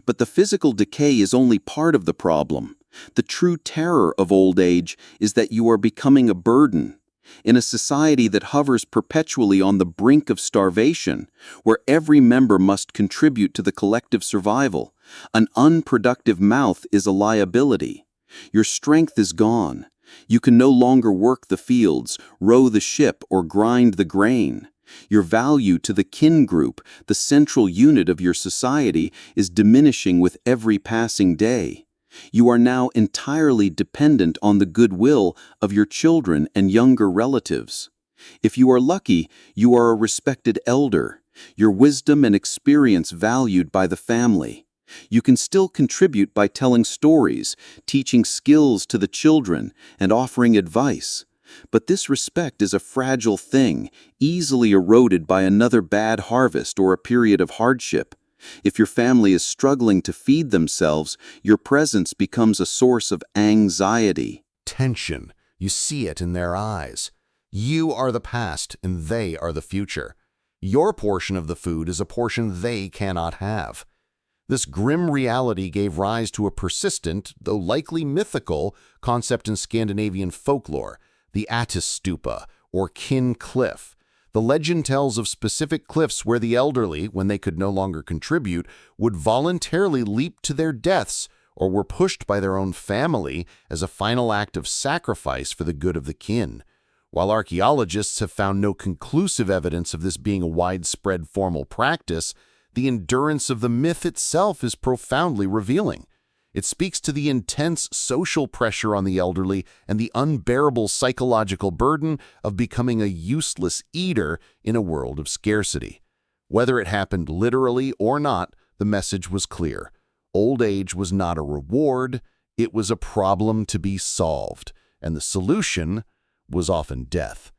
But the physical decay is only part of the problem. The true terror of old age is that you are becoming a burden. In a society that hovers perpetually on the brink of starvation, where every member must contribute to the collective survival, an unproductive mouth is a liability. Your strength is gone. You can no longer work the fields, row the ship, or grind the grain. Your value to the kin group, the central unit of your society, is diminishing with every passing day. You are now entirely dependent on the goodwill of your children and younger relatives. If you are lucky, you are a respected elder, your wisdom and experience valued by the family. You can still contribute by telling stories, teaching skills to the children, and offering advice. But this respect is a fragile thing, easily eroded by another bad harvest or a period of hardship. If your family is struggling to feed themselves, your presence becomes a source of anxiety. Tension. You see it in their eyes. You are the past, and they are the future. Your portion of the food is a portion they cannot have. This grim reality gave rise to a persistent, though likely mythical, concept in Scandinavian folklore, the Attisstupa, or kin cliff. The legend tells of specific cliffs where the elderly, when they could no longer contribute, would voluntarily leap to their deaths or were pushed by their own family as a final act of sacrifice for the good of the kin. While archaeologists have found no conclusive evidence of this being a widespread formal practice, the endurance of the myth itself is profoundly revealing. It speaks to the intense social pressure on the elderly and the unbearable psychological burden of becoming a useless eater in a world of scarcity. Whether it happened literally or not, the message was clear. Old age was not a reward, it was a problem to be solved, and the solution was often death.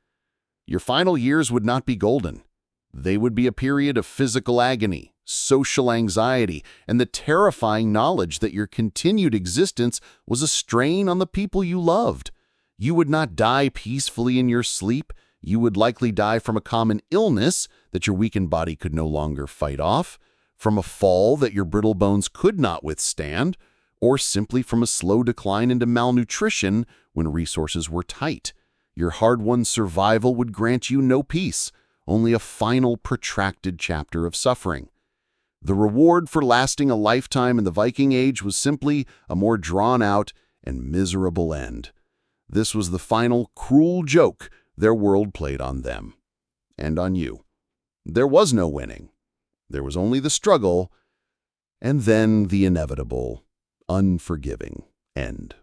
Your final years would not be golden. They would be a period of physical agony, social anxiety, and the terrifying knowledge that your continued existence was a strain on the people you loved. You would not die peacefully in your sleep. You would likely die from a common illness that your weakened body could no longer fight off, from a fall that your brittle bones could not withstand, or simply from a slow decline into malnutrition when resources were tight. Your hard-won survival would grant you no peace, only a final protracted chapter of suffering. The reward for lasting a lifetime in the Viking Age was simply a more drawn-out and miserable end. This was the final cruel joke their world played on them. And on you. There was no winning. There was only the struggle, and then the inevitable, unforgiving end.